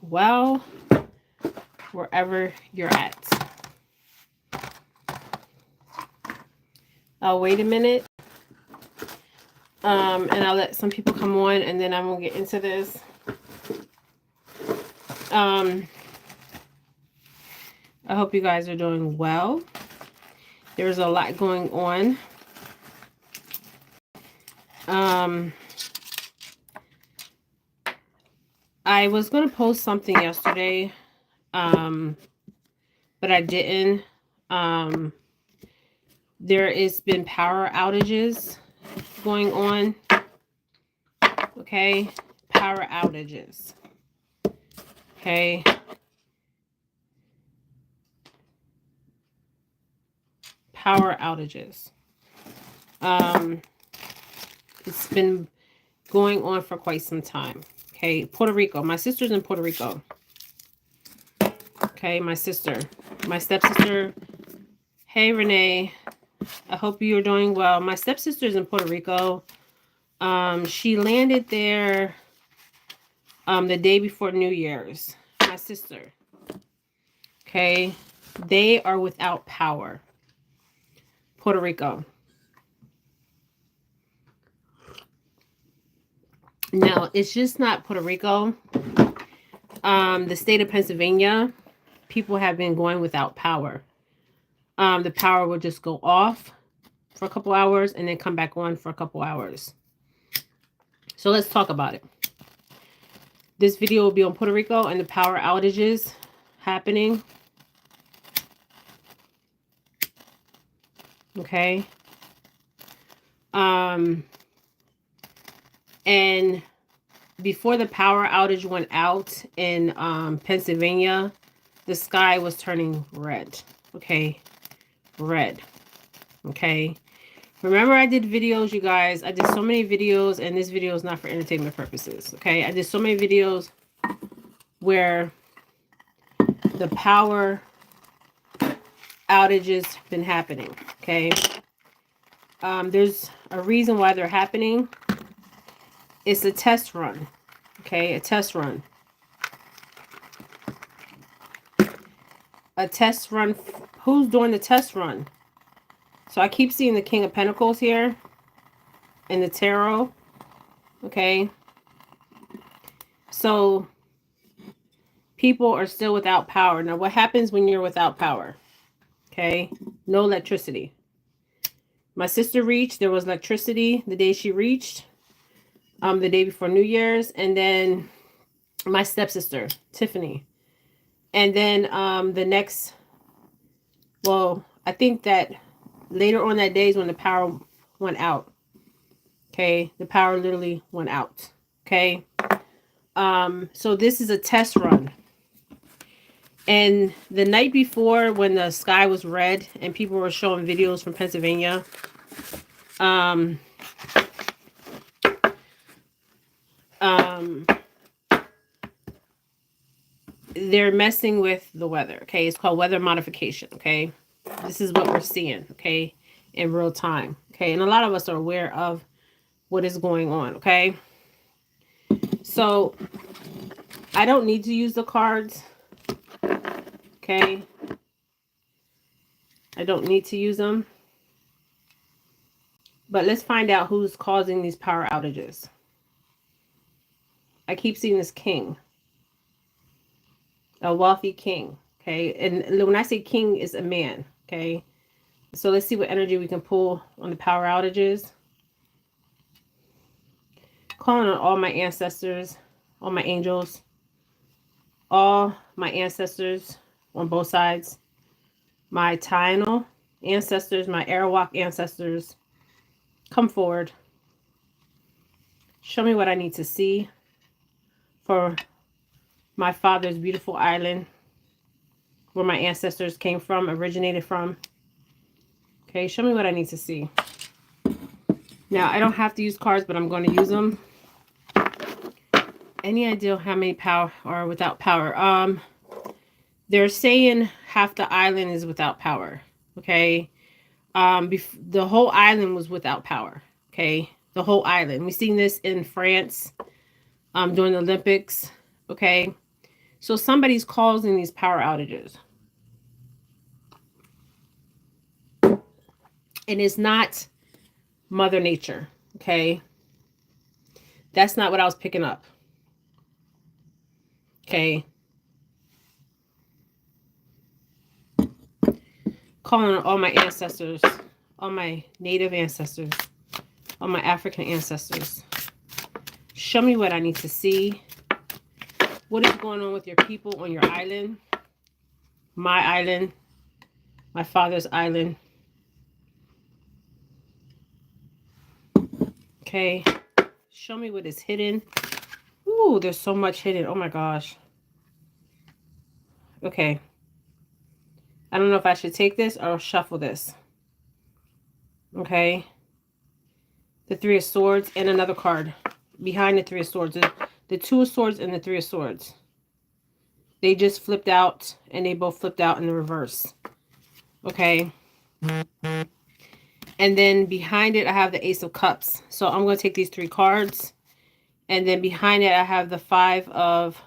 well wherever you're at. I'll wait a minute. And I'll let some people come on, and then I'm gonna get into this. I hope you guys are doing well. There's a lot going on. I was gonna post something yesterday, but I didn't. There has been power outages going on. Okay, power outages. Okay. Power outages. It's been going on for quite some time. Okay, Puerto Rico. My sister's in Puerto Rico. Okay, my sister. My stepsister. Hey, Renee. I hope you're doing well. My stepsister's in Puerto Rico. She landed there the day before New Year's. My sister. Okay. They are without power. Puerto Rico. Now, it's just not Puerto Rico. The state of Pennsylvania, people have been going without power. The power will just go off for a couple hours and then come back on for a couple hours. So let's talk about it. This video will be on Puerto Rico and the power outages happening. Okay. And before the power outage went out in Pennsylvania, the sky was turning red. Okay. Red. Okay. Remember, I did videos, you guys. I did so many videos, and this video is not for entertainment purposes. Okay. I did so many videos where the power outages been happening. Okay. There's a reason why they're happening. It's a test run. Okay. A test run. A test run. Who's doing the test run? So I keep seeing the King of Pentacles here in the tarot. Okay. So people are still without power. Now, what happens when you're without power? Okay. No electricity. My sister reached. There was electricity the day she reached. The day before New Year's. And then my stepsister, Tiffany. And then the next, well, I think that later on that day is when the power went out. Okay. The power literally went out. Okay. So this is a test run. And the night before, when the sky was red and people were showing videos from Pennsylvania, they're messing with the weather. Okay. It's called weather modification. Okay. This is what we're seeing. Okay. In real time. Okay. And a lot of us are aware of what is going on. Okay. So I don't need to use the cards. Okay. I don't need to use them. But let's find out who's causing these power outages. I keep seeing this king. A wealthy king. Okay. And when I say king, it's a man. Okay. So let's see what energy we can pull on the power outages. Calling on all my ancestors, all my angels, all my ancestors on both sides, my Taino ancestors, my Arawak ancestors, come forward. Show me what I need to see for my father's beautiful island, where my ancestors came from, originated from. Okay, show me what I need to see. Now, I don't have to use cards, but I'm going to use them. Any idea how many power are without power? They're saying half the island is without power. Okay. The whole island was without power. Okay. The whole island. We've seen this in France during the Olympics. Okay. So somebody's causing these power outages. And it's not Mother Nature, okay? That's not what I was picking up. Okay. Calling on all my ancestors, all my native ancestors, all my African ancestors. Show me what I need to see. What is going on with your people on your island? My island, my father's island. Okay. Show me what is hidden. Ooh, there's so much hidden. Oh my gosh. Okay. I don't know if I should take this or shuffle this. Okay. The Three of Swords and another card behind the Three of Swords. The Two of Swords and the Three of Swords. They just flipped out and they both flipped out in the reverse. Okay. And then behind it, I have the Ace of Cups. So I'm going to take these three cards. And then behind it, I have the Five of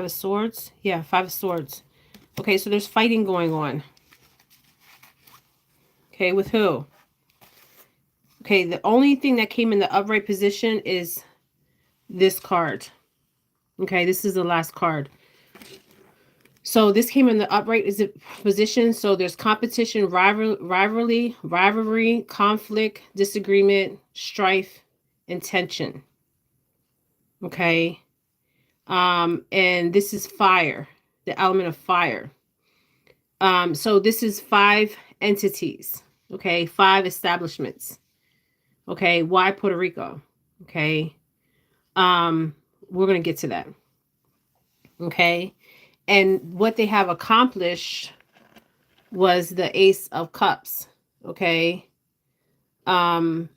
Swords. Yeah, Five of Swords. Okay, so there's fighting going on. Okay, with who? Okay, the only thing that came in the upright position is this card. Okay, this is the last card. So this came in the upright position. So there's competition, rivalry, conflict, disagreement, strife, and tension. Okay. And this is fire, the element of fire. So this is 5 entities. Okay, 5 establishments. Okay, why Puerto Rico? Okay. We're gonna get to that. Okay. And what they have accomplished was the Ace of Cups. Okay. Now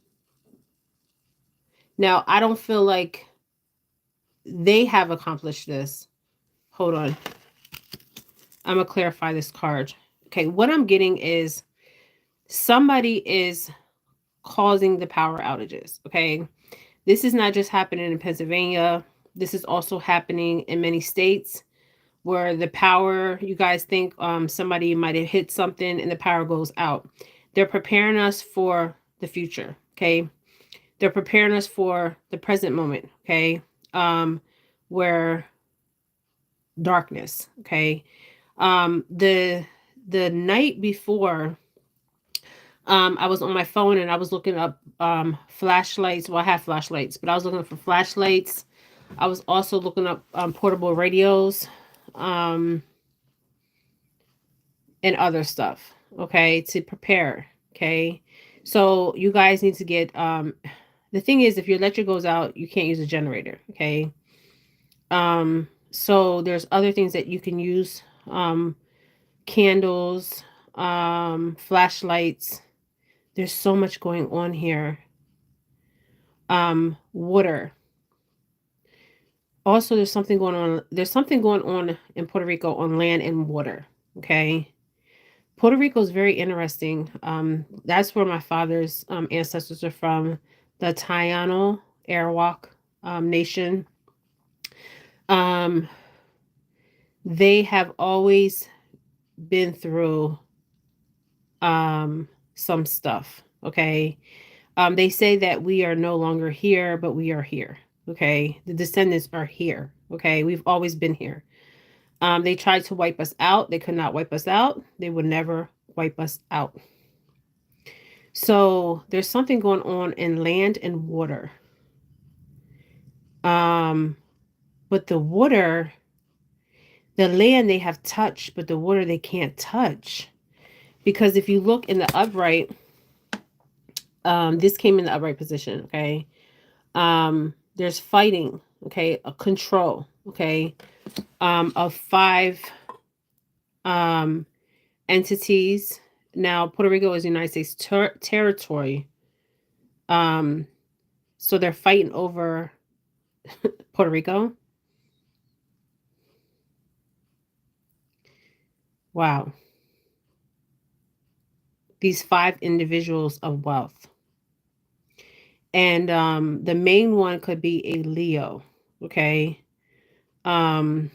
I don't feel like they have accomplished this. Hold on. I'm going to clarify this card. Okay. What I'm getting is somebody is causing the power outages. Okay. This is not just happening in Pennsylvania. This is also happening in many states where the power, you guys think somebody might have hit something and the power goes out. They're preparing us for the future, okay? They're preparing us for the present moment, okay? Where darkness, okay? The night before, I was on my phone and I was looking up flashlights. Well, I have flashlights, but I was looking for flashlights. I was also looking up portable radios. And other stuff, okay, to prepare, okay? So you guys need to get, the thing is, if your electric goes out, you can't use a generator, okay? So there's other things that you can use, candles, flashlights. There's so much going on here. Water. Also, there's something going on. There's something going on in Puerto Rico on land and water, okay? Puerto Rico is very interesting. That's where my father's ancestors are from, the Taino Arawak nation. They have always been through some stuff. Okay. They say that we are no longer here, but we are here. Okay. The descendants are here. Okay. We've always been here. They tried to wipe us out. They could not wipe us out. They would never wipe us out. So there's something going on in land and water. But the water, the land they have touched, but the water they can't touch. Because if you look in the upright, this came in the upright position, okay? There's fighting, okay? A control, okay? Of 5 entities. Now, Puerto Rico is the United States territory. So they're fighting over Puerto Rico. Wow. These 5 individuals of wealth. And the main one could be a Leo. Okay. Um,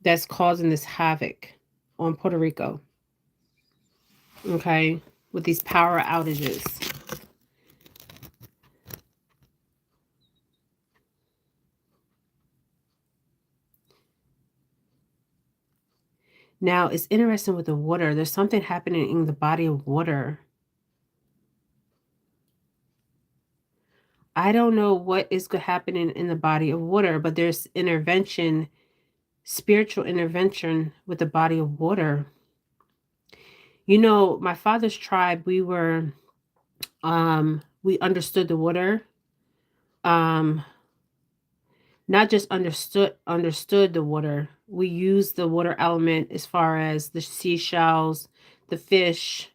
that's causing this havoc on Puerto Rico. Okay. With these power outages. Now, it's interesting with the water. There's something happening in the body of water. I don't know what is happening in the body of water, but there's intervention, spiritual intervention with the body of water. You know, my father's tribe, we understood the water. Um, not just understood the water. We used the water element as far as the seashells, the fish.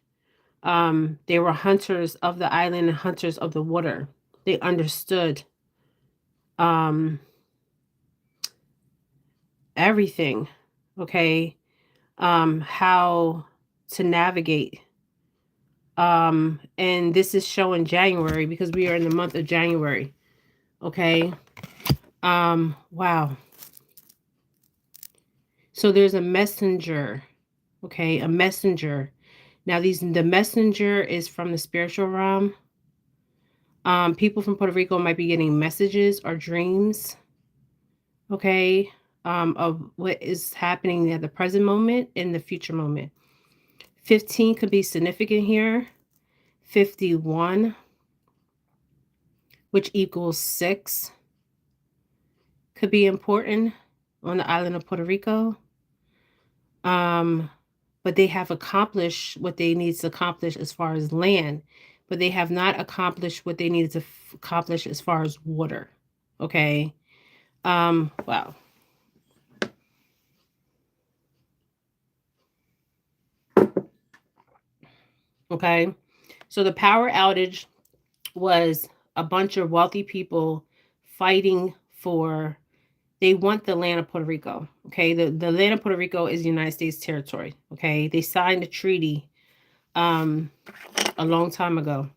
They were hunters of the island and hunters of the water. They understood um, everything, okay? How to navigate. And this is showing January because we are in the month of January, okay? Wow. So there's a messenger, okay? A messenger. Now, the messenger is from the spiritual realm. People from Puerto Rico might be getting messages or dreams, okay, of what is happening at the present moment and the future moment. 15 could be significant here. 51, which equals 6, could be important on the island of Puerto Rico. But they have accomplished what they need to accomplish as far as land, but they have not accomplished what they needed to accomplish as far as water. Okay. Wow. Okay. So the power outage was a bunch of wealthy people fighting for, they want the land of Puerto Rico. Okay. The land of Puerto Rico is United States territory. Okay. They signed a treaty a long time ago.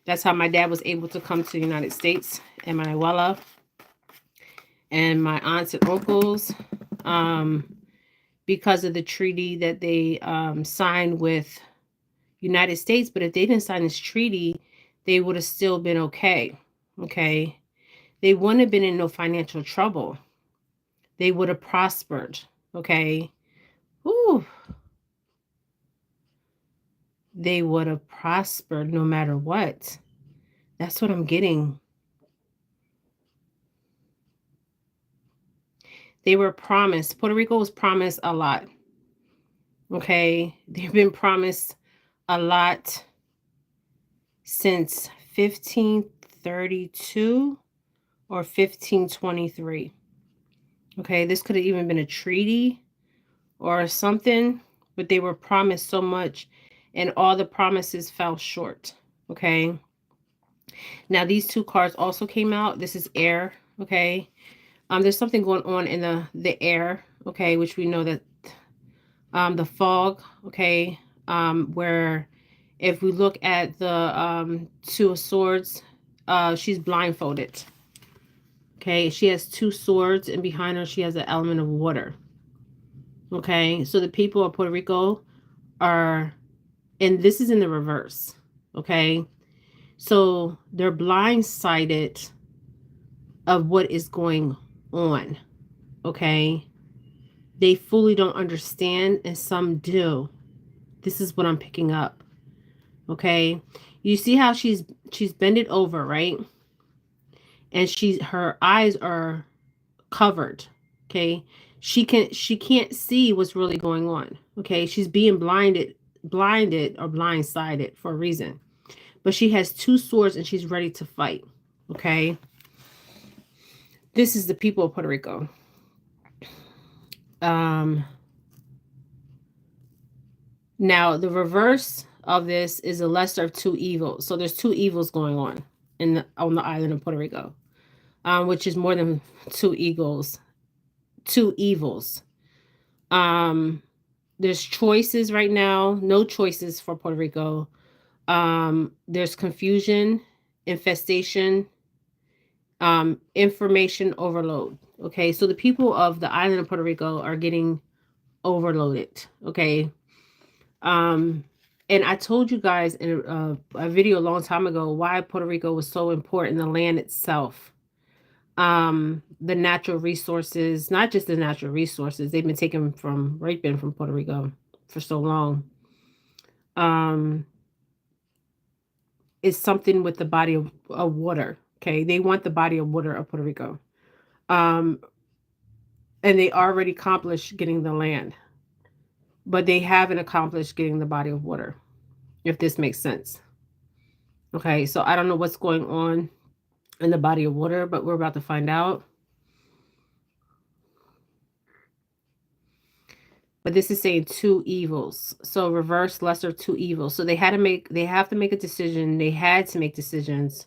That's how my dad was able to come to the United States, and my abuela and my aunts and uncles, because of the treaty that they signed with United States. But if they didn't sign this treaty, they would have still been okay. Okay. They wouldn't have been in no financial trouble. They would have prospered. Okay. Ooh. They would have prospered no matter what. That's what I'm getting. They were promised. Puerto Rico was promised a lot. Okay. They've been promised a lot since 1532 or 1523. Okay. This could have even been a treaty or something, but they were promised so much and all the promises fell short. Okay. Now these two cards also came out. This is air. Okay. There's something going on in the air. Okay. Which we know that the fog. Okay. Where if we look at the Two of Swords, she's blindfolded. Okay. She has two swords and behind her she has an element of water. Okay. So the people of Puerto Rico are, and this is in the reverse. Okay. So they're blindsided of what is going on. Okay. They fully don't understand, and some do. This is what I'm picking up. Okay. You see how she's bended over, right? And her eyes are covered. Okay. She can't see what's really going on. Okay. She's being blinded or blindsided for a reason. But she has two swords and she's ready to fight. Okay. This is the people of Puerto Rico. Now the reverse of this is a lesser of two evils. So there's two evils going on on the island of Puerto Rico, which is more than two evils. There's choices right now. No choices for Puerto Rico. There's confusion, infestation, information overload. Okay, so the people of the island of Puerto Rico are getting overloaded. Okay, um, and I told you guys in a video a long time ago why Puerto Rico was so important, the land itself, the natural resources, not just the natural resources, they've been taken from, raping from Puerto Rico for so long. Um, it's something with the body of water. Okay, they want the body of water of Puerto Rico. Um, and they already accomplished getting the land, but they haven't accomplished getting the body of water, if this makes sense. Okay, so I don't know what's going on in the body of water, but we're about to find out. But this is saying two evils. So reverse lesser two evils. So they have to make a decision. They had to make decisions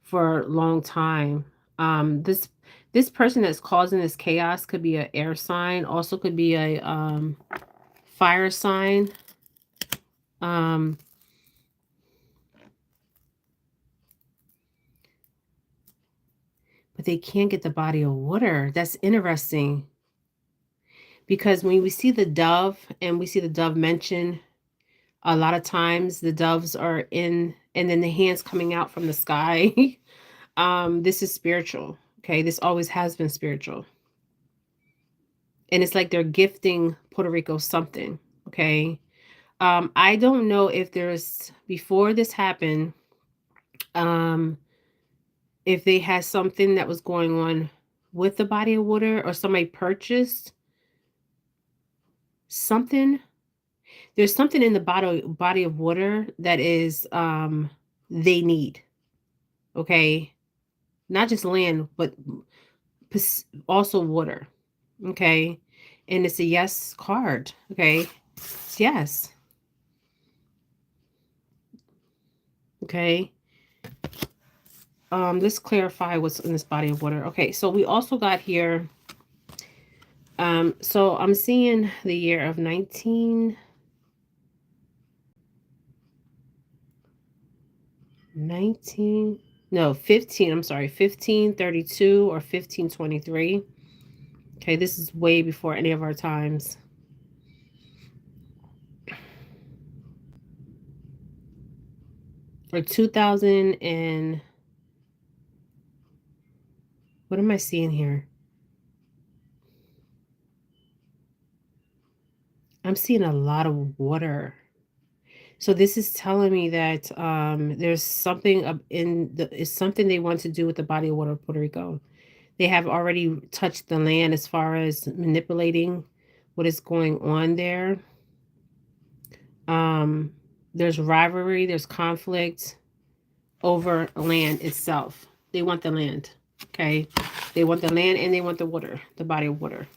for a long time. This person that's causing this chaos could be an air sign, also could be a fire sign. Um, but they can't get the body of water. That's interesting. Because when we see the dove and we see the dove mentioned, a lot of times the doves are in, and then the hands coming out from the sky. This is spiritual. Okay, this always has been spiritual. And it's like they're gifting Puerto Rico something. Okay. I don't know if there's, before this happened, um, if they had something that was going on with the body of water, or somebody purchased something. There's something in the body of water that is they need. Okay. Not just land, but also water. Okay. And it's a yes card. Okay. It's yes. Okay. Let's clarify what's in this body of water. Okay, so we also got here, so I'm seeing the year of 19 no 15, I'm sorry, 1532 or 1523. Okay, this is way before any of our times. Or 2000 and, what am I seeing here? I'm seeing a lot of water. So this is telling me that there's something up in the, is something they want to do with the body of water of Puerto Rico. They have already touched the land as far as manipulating what is going on there. Um, there's rivalry, there's conflict over land itself. They want the land. Okay. They want the land and they want the water, the body of water.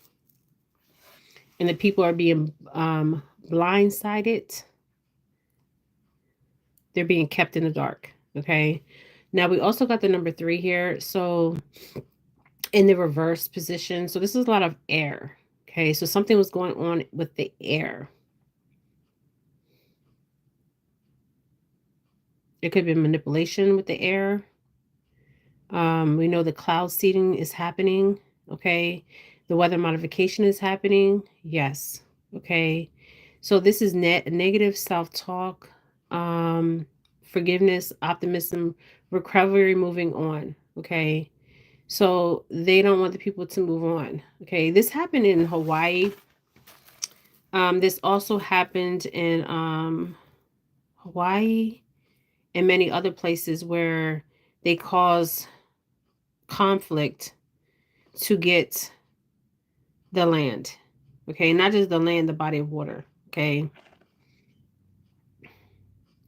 And the people are being blindsided. They're being kept in the dark. Okay. Now we also got the number 3 here. So in the reverse position. So this is a lot of air. Okay. So something was going on with the air. It could be manipulation with the air. We know the cloud seeding is happening. Okay. The weather modification is happening. Yes. Okay. So this is negative self-talk, forgiveness, optimism, recovery, moving on. Okay. So they don't want the people to move on. Okay. This happened in Hawaii. This also happened in Hawaii and many other places where they cause conflict to get the land. Okay, not just the land, the body of water. Okay,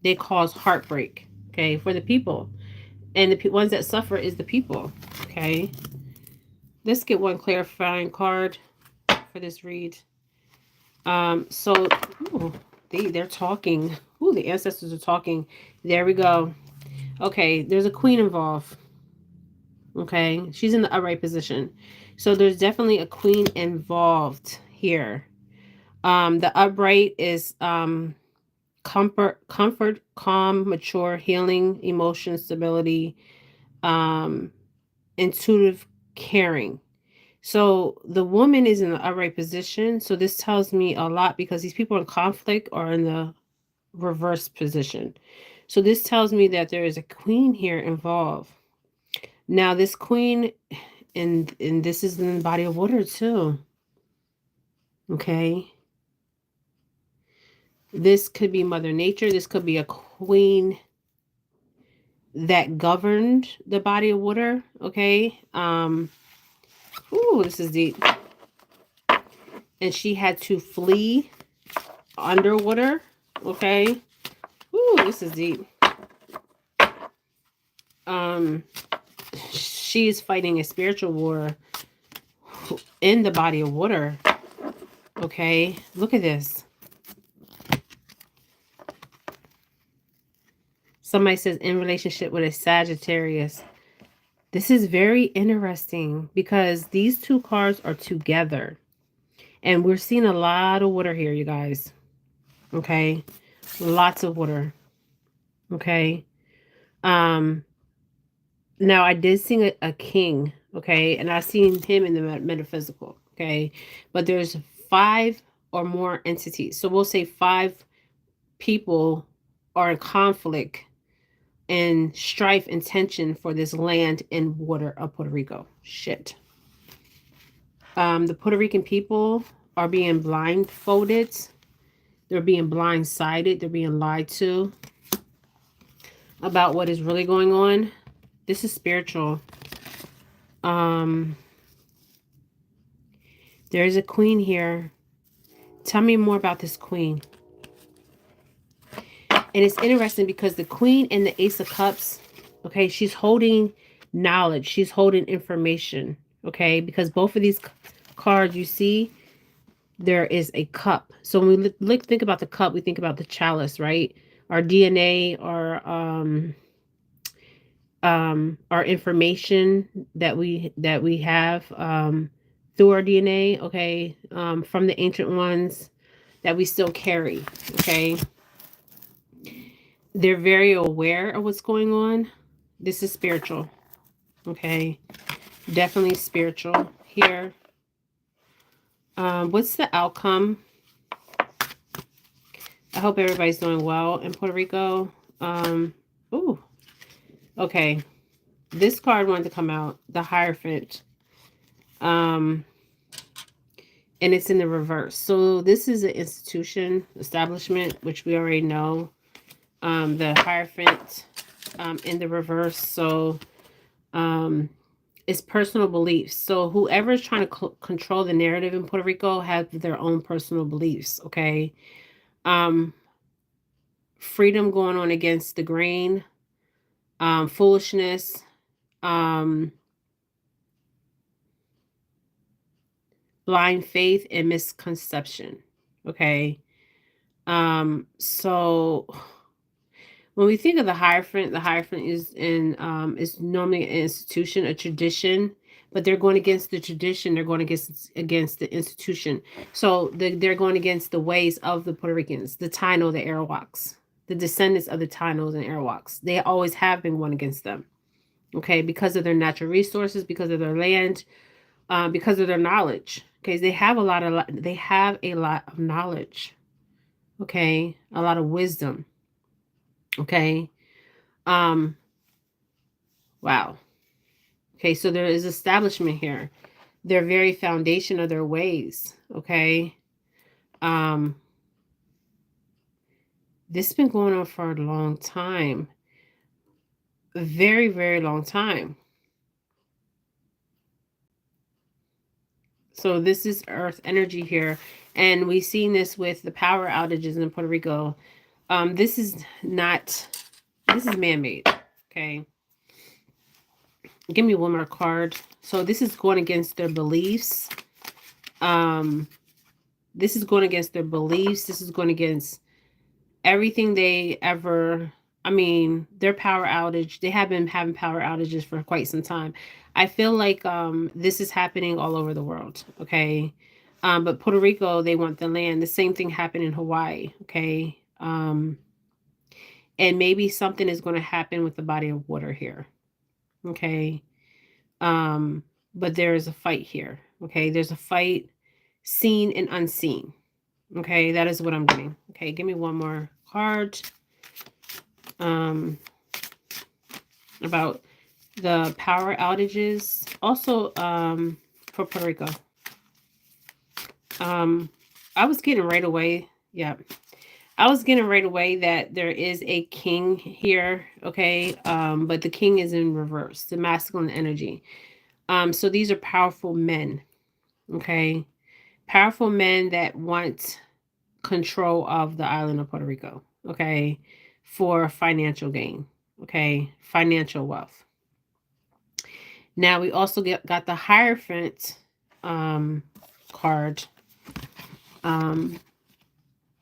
they cause heartbreak. Okay, for the people, and the ones that suffer is the people. Okay, let's get one clarifying card for this read. So ooh, they're talking. Ooh, the ancestors are talking. There we go. Okay, there's a queen involved. Okay, she's in the upright position. So there's definitely a queen involved here. The upright is comfort, calm, mature, healing, emotion, stability, um, intuitive, caring. So the woman is in the upright position. So this tells me a lot because these people in conflict are in the reverse position. So this tells me that there is a queen here involved. Now this queen, and this is in the body of water too. Okay. This could be Mother Nature. This could be a queen that governed the body of water. Okay. Ooh, this is deep. And she had to flee underwater. Okay. Ooh, this is deep. Um, she is fighting a spiritual war in the body of water. Okay. Look at this. Somebody says in relationship with a Sagittarius. This is very interesting because these two cards are together. And we're seeing a lot of water here, you guys. Okay. Lots of water. Okay. Now I did see a king. Okay. And I've seen him in the metaphysical. Okay. But there's 5 or more entities. So we'll say 5 people are in conflict and strife and tension for this land and water of Puerto Rico. Shit. The Puerto Rican people are being blindfolded. They're being blindsided. They're being lied to about what is really going on. This is spiritual. There is a queen here. Tell me more about this queen. And it's interesting because the queen and the Ace of Cups, okay, she's holding knowledge. She's holding information, okay? Because both of these cards you see, there is a cup. So when we think about the cup, we think about the chalice, right? Our DNA, our information that we have through our DNA, okay, from the ancient ones that we still carry, okay. They're very aware of what's going on. This is spiritual, okay, definitely spiritual here. What's the outcome? I hope everybody's doing well in Puerto Rico. Ooh, okay. This card wanted to come out, the Hierophant. And it's in the reverse. So this is an institution, establishment, which we already know. The Hierophant in the reverse. So it's personal beliefs. So whoever is trying to control the narrative in Puerto Rico has their own personal beliefs, okay? Freedom going on against the grain, foolishness, blind faith, and misconception, okay? So when we think of the Hierophant is normally an institution, a tradition, but they're going against the tradition. They're going against the institution. So they're going against the ways of the Puerto Ricans, the Taino, the Arawaks, the descendants of the Tainos and Arawaks. They always have been one against them. Okay, because of their natural resources, because of their land, because of their knowledge. Okay, they have a lot of knowledge. Okay, a lot of wisdom. Okay. Wow. Okay, so there is establishment here. Their very foundation of their ways. Okay. This has been going on for a long time. A very, very long time. So this is earth energy here. And we've seen this with the power outages in Puerto Rico. This is man-made. Okay. Give me one more card. So this is going against their beliefs. This is going against their beliefs. This is going against everything they ever, their power outage. They have been having power outages for quite some time. I feel like this is happening all over the world. Okay. But Puerto Rico, they want the land. The same thing happened in Hawaii. Okay. And maybe something is going to happen with the body of water here. Okay. But there is a fight here. Okay. There's a fight, seen and unseen. Okay. That is what I'm getting. Okay. Give me one more card. About the power outages. Also, for Puerto Rico. I was getting right away. Yeah. I was getting right away that there is a king here, okay? But the king is in reverse, the masculine energy. So these are powerful men, okay? Powerful men that want control of the island of Puerto Rico, okay? For financial gain, okay? Financial wealth. Now we also got the Hierophant card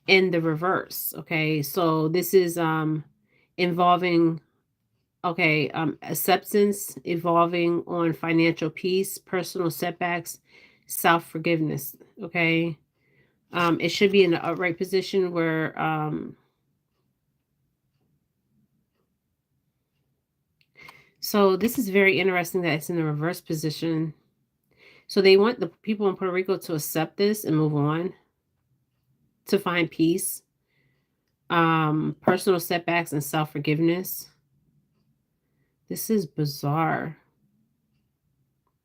in the reverse, okay? So this is involving acceptance, evolving on financial peace, personal setbacks, self-forgiveness, okay? It should be in the upright position where so this is very interesting that it's in the reverse position. So they want the people in Puerto Rico to accept this and move on, to find peace, personal setbacks and self-forgiveness. This is bizarre.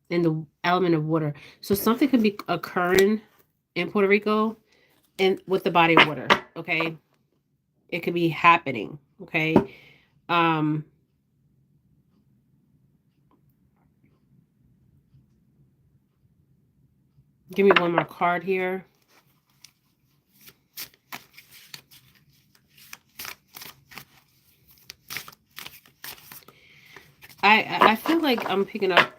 In the element of water. So something could be occurring in Puerto Rico and with the body of water. Okay. It could be happening. Okay. Um, Give me one more card here. I feel like I'm picking up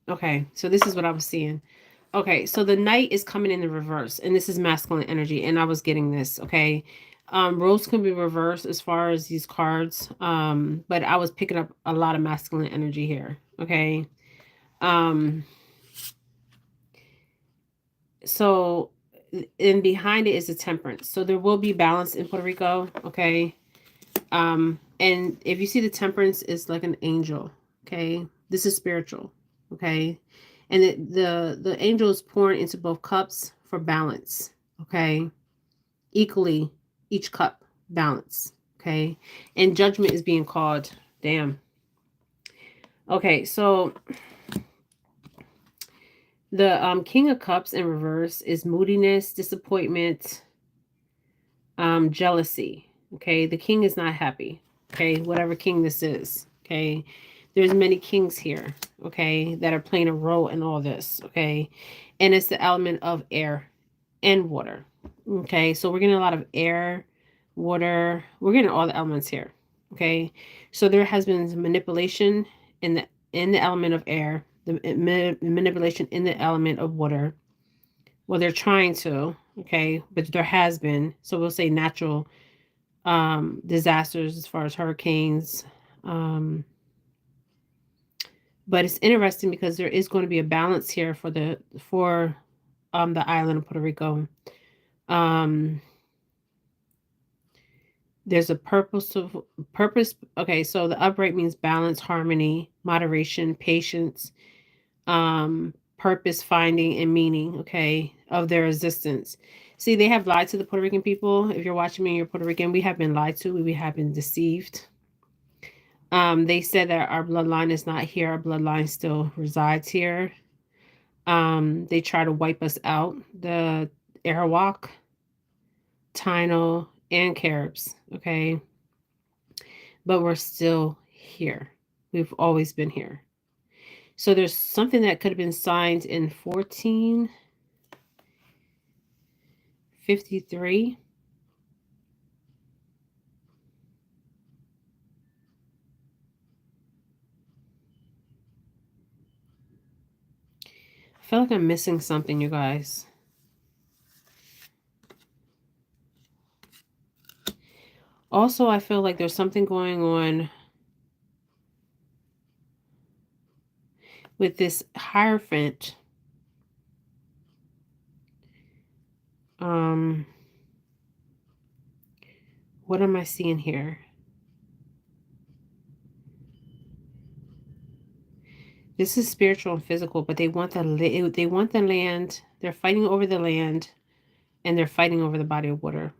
okay, so this is what I was seeing. Okay, so the knight is coming in the reverse, and this is masculine energy, and I was getting this, okay. Roles can be reversed as far as these cards. But I was picking up a lot of masculine energy here. Okay. So and behind it is a temperance. So there will be balance in Puerto Rico. Okay. And if you see the temperance is like an angel. Okay. This is spiritual. Okay. And the angel is pouring into both cups for balance. Okay. Equally, each cup balance. Okay. And judgment is being called. Damn. Okay. So the King of Cups in reverse is moodiness, disappointment, jealousy. Okay. The king is not happy. Okay. Whatever king this is. Okay. There's many kings here. Okay. That are playing a role in all this. Okay. And it's the element of air and water. Okay. So we're getting a lot of air, water. We're getting all the elements here. Okay. So there has been some manipulation in the element of air, the manipulation in the element of water. Well, they're trying to, okay, but there has been. So we'll say natural disasters as far as hurricanes. But it's interesting because there is going to be a balance here for the island of Puerto Rico. There's a purpose. Okay, so the upright means balance, harmony, moderation, patience, purpose finding and meaning, okay, of their existence. See, they have lied to the Puerto Rican people. If you're watching me and you're Puerto Rican, we have been lied to. We have been deceived. They said that our bloodline is not here. Our bloodline still resides here. They try to wipe us out. The Arawak, Taino, and Caribs, okay? But we're still here. We've always been here. So there's something that could have been signed in 1453. I feel like I'm missing something, you guys. Also, I feel like there's something going on with this Hierophant. Um, What am I seeing here? This is spiritual and physical, but they want they want the land. They're fighting over the land, and they're fighting over the body of water.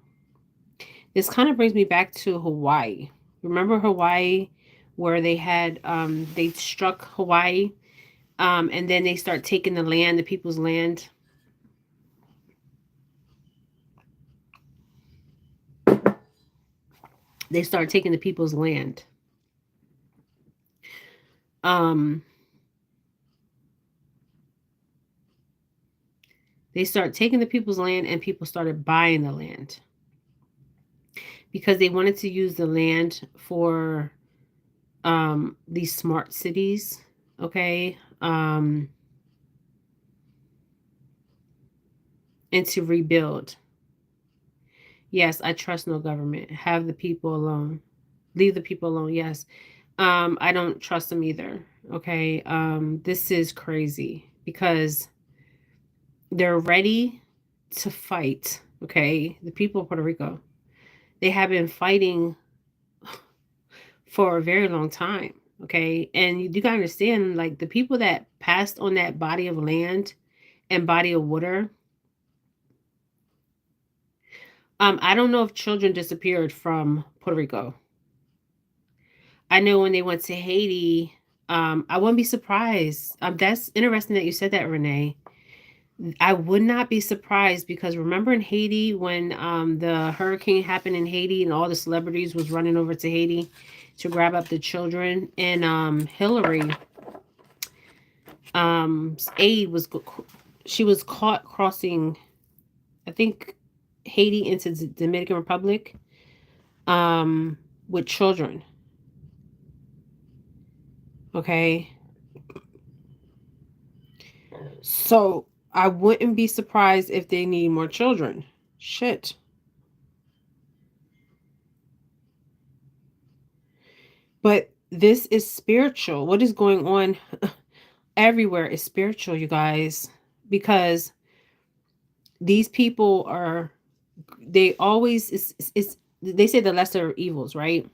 This kind of brings me back to Hawaii. Remember Hawaii, where they struck Hawaii, and then they start taking the land, the people's land. They start taking the people's land. Um, they start taking the people's land, and people started buying the land because they wanted to use the land for these smart cities. Okay. And to rebuild. Yes, I trust no government. Have the people alone. Leave the people alone. Yes. I don't trust them either. Okay. This is crazy because they're ready to fight. Okay. The people of Puerto Rico, they have been fighting for a very long time. Okay. And you gotta understand, like, the people that passed on that body of land and body of water. I don't know if children disappeared from Puerto Rico. I know when they went to Haiti, I wouldn't be surprised. That's interesting that you said that, Renee. I would not be surprised because remember in Haiti when the hurricane happened in Haiti and all the celebrities was running over to Haiti to grab up the children, and Hillary aide she was caught crossing, I think, Haiti into the Dominican Republic with children. Okay. So I wouldn't be surprised if they need more children. Shit. But this is spiritual. What is going on everywhere is spiritual, you guys. Because these people are, they always, they say the lesser evils, right?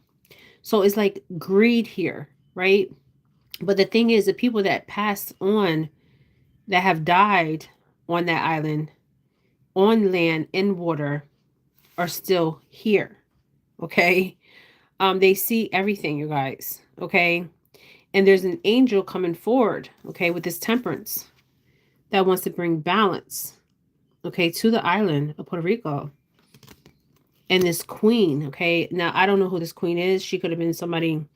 So it's like greed here, right? But the thing is, the people that passed on, that have died on that island, on land, in water, are still here. Okay. They see everything, you guys. Okay. And there's an angel coming forward, okay, with this temperance that wants to bring balance, okay, to the island of Puerto Rico. And this queen, okay. Now I don't know who this queen is. She could have been somebody.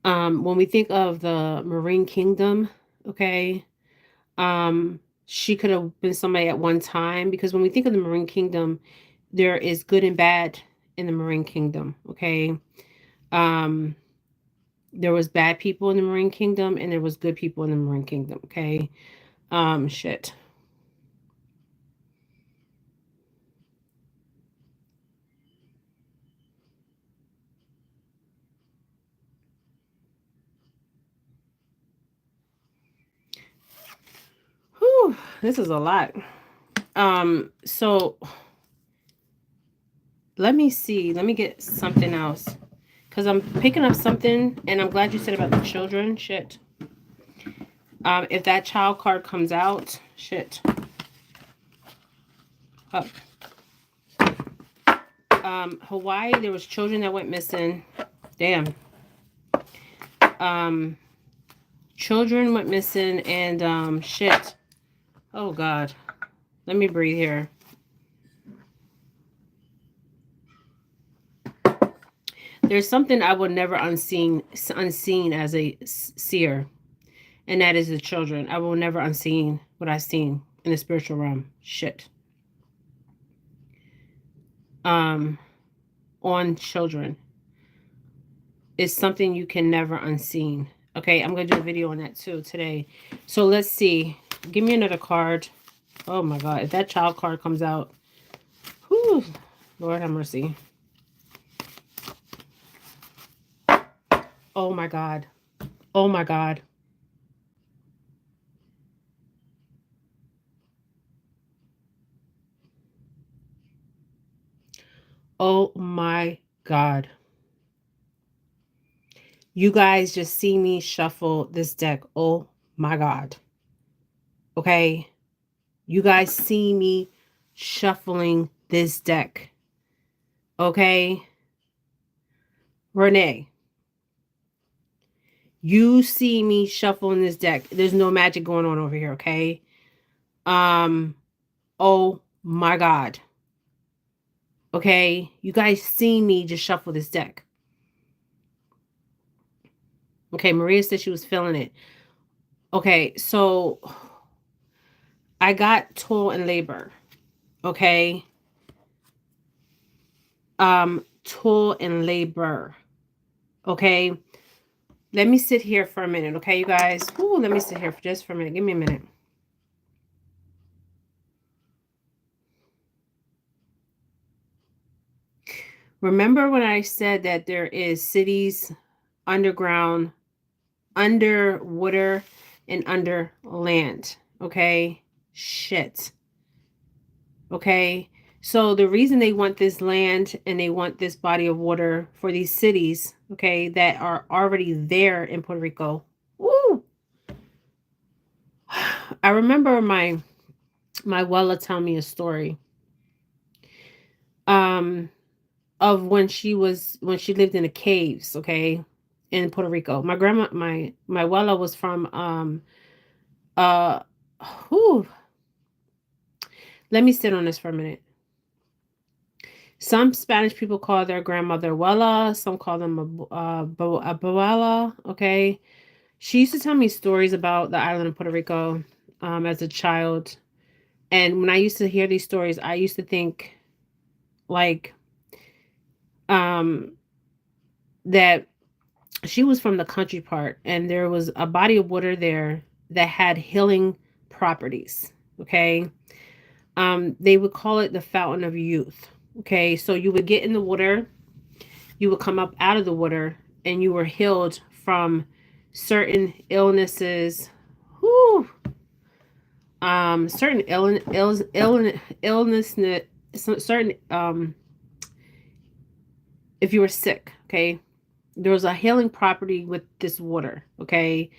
When we think of the Marine Kingdom, okay, she could have been somebody at one time, because when we think of the Marine Kingdom, there is good and bad in the Marine Kingdom, okay. Um, there was bad people in the Marine Kingdom and there was good people in the Marine Kingdom, okay. Shit. Whew, this is a lot. So let me see. Let me get something else. Because I'm picking up something, and I'm glad you said about the children. Shit. If that child card comes out, shit. Up. Hawaii, there was children that went missing. Damn. Children went missing, and shit. Oh God. Let me breathe here. There's something I will never unseen as a seer, and that is the children. I will never unseen what I've seen in the spiritual realm. Shit. On children is something you can never unseen. Okay, I'm gonna do a video on that too today. So let's see. Give me another card. Oh my God, if that child card comes out, whew, Lord have mercy. Oh my God. Oh my God. Oh my God. You guys just see me shuffle this deck. Oh my God. Okay. You guys see me shuffling this deck. Okay. Renee, you see me shuffling this deck. There's no magic going on over here. Okay. Um, oh my God. Okay. You guys see me just shuffle this deck. Okay. Maria said she was feeling it. Okay. So I got toil and labor. Okay. Toil and labor. Okay. Let me sit here for a minute. Okay, you guys. Ooh, let me sit here for just for a minute. Give me a minute. Remember when I said that there is cities underground, underwater, and under land? Okay. Shit. Okay. So the reason they want this land and they want this body of water for these cities, okay, that are already there in Puerto Rico. Woo! I remember my Wella telling me a story of when she lived in the caves, okay, in Puerto Rico. My grandma, my Wella was from uh whew, let me sit on this for a minute. Some Spanish people call their grandmother Wella, some call them abuela, okay. She used to tell me stories about the island of Puerto Rico as a child. And when I used to hear these stories, I used to think like um that she was from the country part and there was a body of water there that had healing properties. Okay. They would call it the fountain of youth. Okay. So you would get in the water, you would come up out of the water, and you were healed from certain illnesses. Whew, certain illness, certain if you were sick, okay, there was a healing property with this water, okay.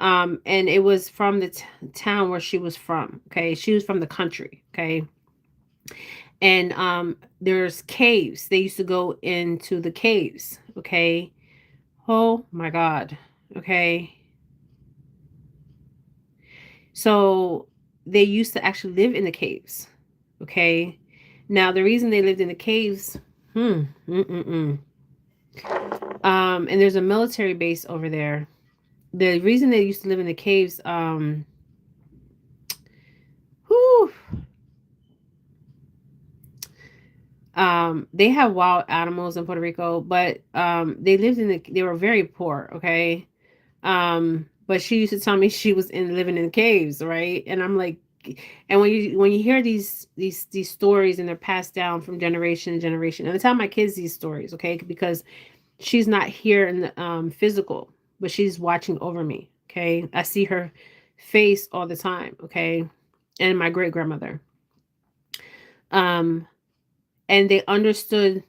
And it was from the town where she was from, okay. She was from the country, okay. And there's caves. They used to go into the caves, okay. Oh my God, okay. So they used to actually live in the caves, okay. Now the reason they lived in the caves, hmm, mm-mm-mm. And there's a military base over there. The reason they used to live in the caves, whew, they have wild animals in Puerto Rico, but they were very poor, okay. But she used to tell me she was in living in caves, right? And I'm like, and when you hear these stories and they're passed down from generation to generation, and I tell my kids these stories, okay, because she's not here in the physical, but she's watching over me, okay. I see her face all the time, okay, and my great grandmother, um, and they understood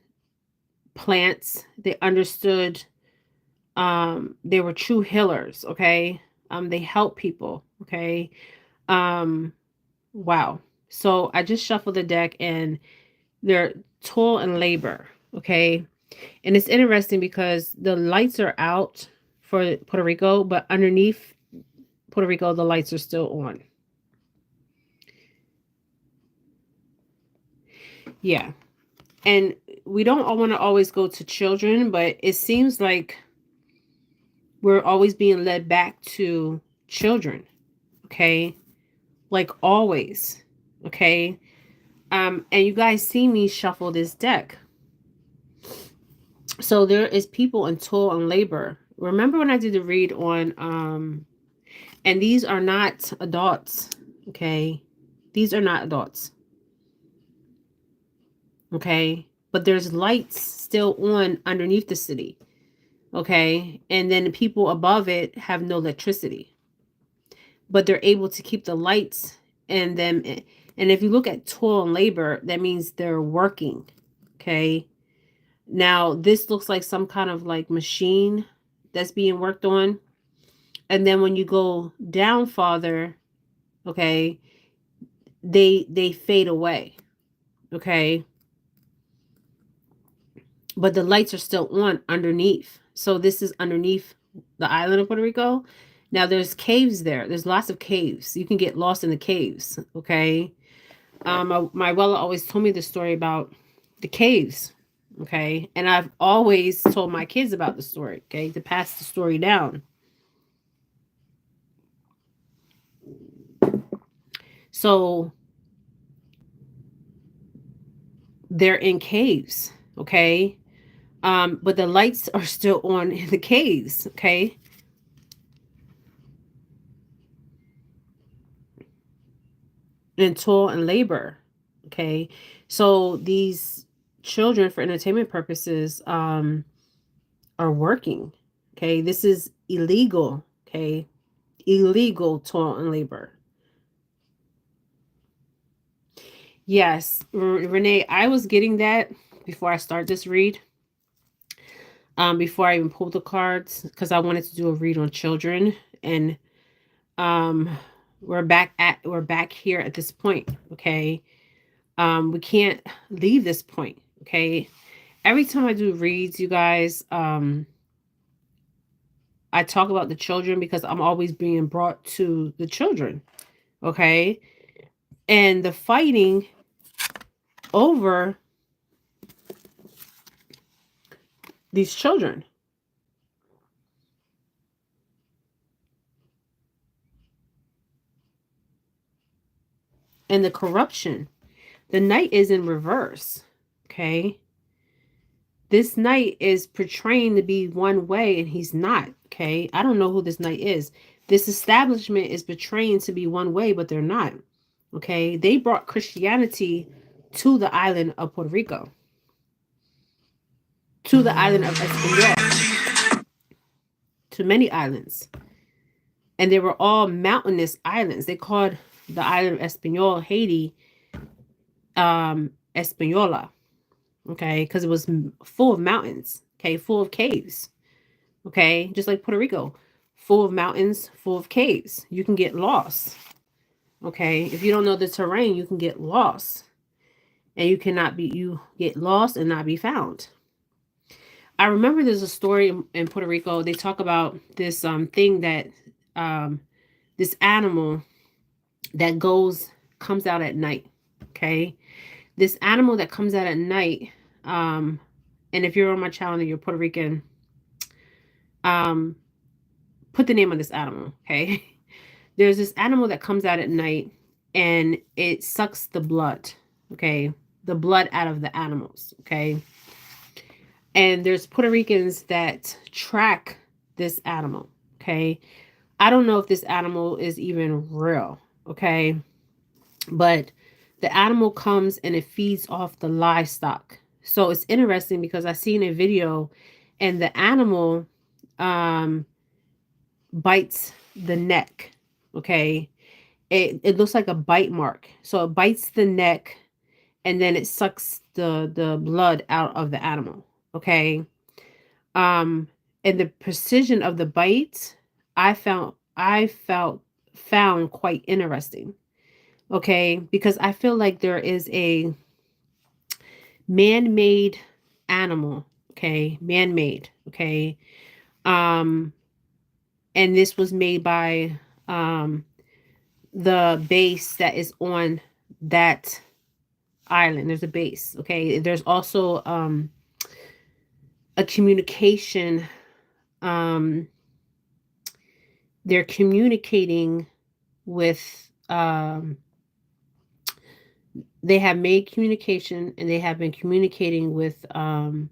plants, they understood, they were true healers, okay. They help people, okay. um wow. So I just shuffled the deck and they're toil and labor, okay. And it's interesting because the lights are out for Puerto Rico, but underneath Puerto Rico the lights are still on. Yeah. And we don't want to always go to children, but it seems like we're always being led back to children, okay? Like always, okay? And you guys see me shuffle this deck. So there is people in toil and labor. Remember when I did the read on and these are not adults, okay? These are not adults. Okay? But there's lights still on underneath the city. Okay? And then the people above it have no electricity. But they're able to keep the lights and them. And if you look at toil and labor, that means they're working. Okay. Now, this looks like some kind of like machine that's being worked on. And then when you go down farther, okay, they fade away. Okay. But the lights are still on underneath. So this is underneath the island of Puerto Rico. Now there's caves there. There's lots of caves. You can get lost in the caves. Okay. My abuela always told me the story about the caves. Okay. And I've always told my kids about the story. Okay. To pass the story down. So they're in caves. Okay. But the lights are still on in the caves. Okay. And toil and labor. Okay. So these children, for entertainment purposes, are working. Okay. This is illegal. Okay. Illegal toil and labor. Yes, Renee, I was getting that before I start this read. Before I even pulled the cards, because I wanted to do a read on children, and um, we're back here at this point. Okay, we can't leave this point. Okay, every time I do reads, you guys, I talk about the children because I'm always being brought to the children. Okay, and the fighting over these children. And the corruption. The knight is in reverse. Okay. This knight is portraying to be one way and he's not. Okay. I don't know who this knight is. This establishment is portraying to be one way, but they're not. Okay. They brought Christianity to the island of Puerto Rico, to the island of Espanol, to many islands. And they were all mountainous islands. They called the island of Espanol, Haiti, Española. Okay, because it was full of mountains. Okay, full of caves. Okay, just like Puerto Rico, full of mountains, full of caves. You can get lost. Okay, if you don't know the terrain, you can get lost, and you get lost and not be found. I remember there's a story in Puerto Rico. They talk about this thing that um this animal that comes out at night. Okay, this animal that comes out at night. And if you're on my channel and you're Puerto Rican, put the name on this animal. Okay, there's this animal that comes out at night and it sucks the blood. Okay, the blood out of the animals. Okay, and there's Puerto Ricans that track this animal. Okay, I don't know if this animal is even real. Okay, but the animal comes and it feeds off the livestock. So it's interesting because I seen a video and the animal bites the neck. Okay. It looks like a bite mark. So it bites the neck and then it sucks the blood out of the animal. Okay. Um and the precision of the bite I found quite interesting. Okay, because I feel like there is a man-made animal. Okay, man-made. Okay, um and this was made by the base that is on that island. There's a base. Okay, there's also a communication. um they're communicating with they have made communication and they have been communicating with out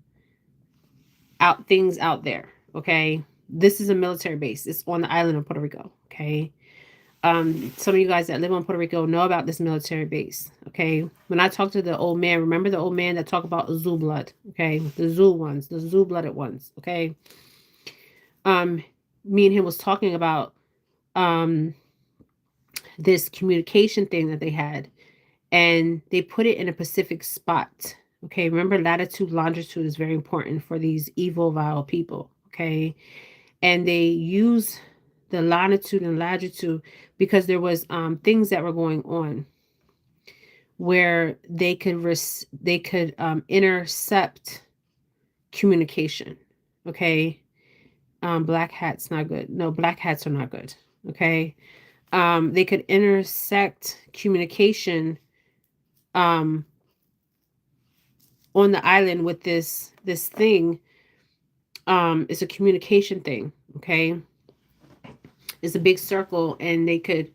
things out there. Okay, this is a military base. It's on the island of Puerto Rico. Okay, some of you guys that live on Puerto Rico know about this military base. Okay, when I talked to the old man, remember the old man that talked about Zoo blood? Okay, the Zoo blooded ones. Okay, me and him was talking about um this communication thing that they had, and they put it in a specific spot. Okay, remember latitude, longitude is very important for these evil, vile people. Okay, and they use the longitude and latitude because there was things that were going on where they could intercept communication. Okay, black hats not good. No, black hats are not good. Okay, they could intersect communication um on the island with this thing. It's a communication thing. Okay, it's a big circle, and they could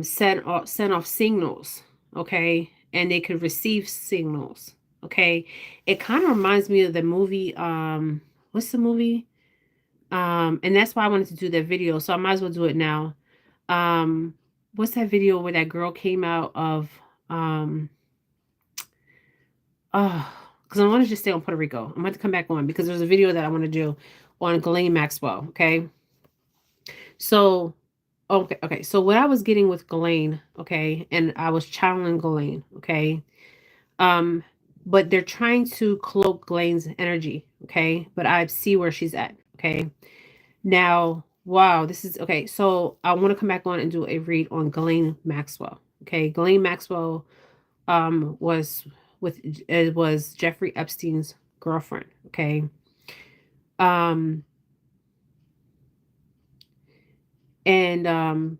send off signals. Okay, and they could receive signals. Okay, it kind of reminds me of the movie. What's the movie? And that's why I wanted to do that video, so I might as well do it now. um what's that video where that girl came out of um oh, because I want to just stay on Puerto Rico. I'm going to come back on because there's a video that I want to do on Ghislaine Maxwell. Okay, so okay, so what I was getting with Ghislaine, okay, and I was channeling Ghislaine. Okay, um but they're trying to cloak Glaine's energy. Okay, but I see where she's at. Okay, now, wow, this is okay. So I want to come back on and do a read on Ghislaine Maxwell. Okay, Ghislaine Maxwell was with it was Jeffrey Epstein's girlfriend. Okay, um, and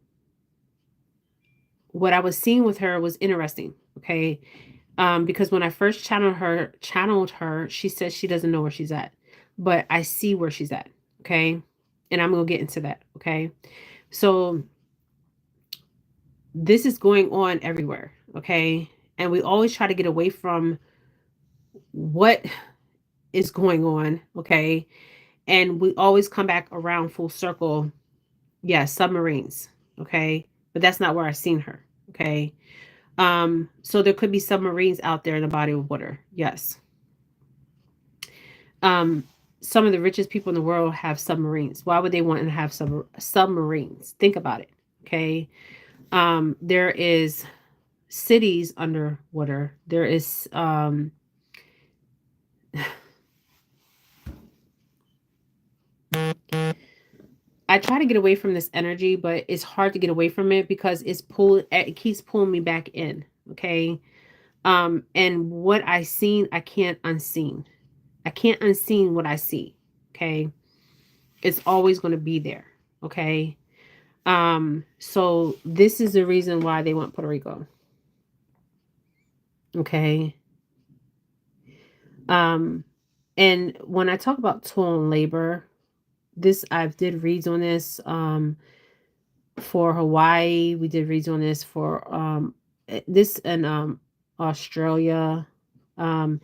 what I was seeing with her was interesting. Okay, because when I first channeled her, she says she doesn't know where she's at, but I see where she's at. Okay, and I'm gonna get into that. Okay, so this is going on everywhere. Okay, and we always try to get away from what is going on. Okay, and we always come back around full circle. Yeah, submarines. Okay, but that's not where I seen her. Okay, so there could be submarines out there in the body of water. Yes. um some of the richest people in the world have submarines. Why would they want to have submarines? Think about it. Okay, there is cities underwater. There is I try to get away from this energy, but it's hard to get away from it because it keeps pulling me back in. Okay, and what I seen, I can't unseen. I can't unseen what I see. Okay, it's always going to be there. Okay, so this is the reason why they want Puerto Rico. Okay, um, and when I talk about toil and labor, this I've did reads on this. For Hawaii, we did reads on this for this and Australia. Um,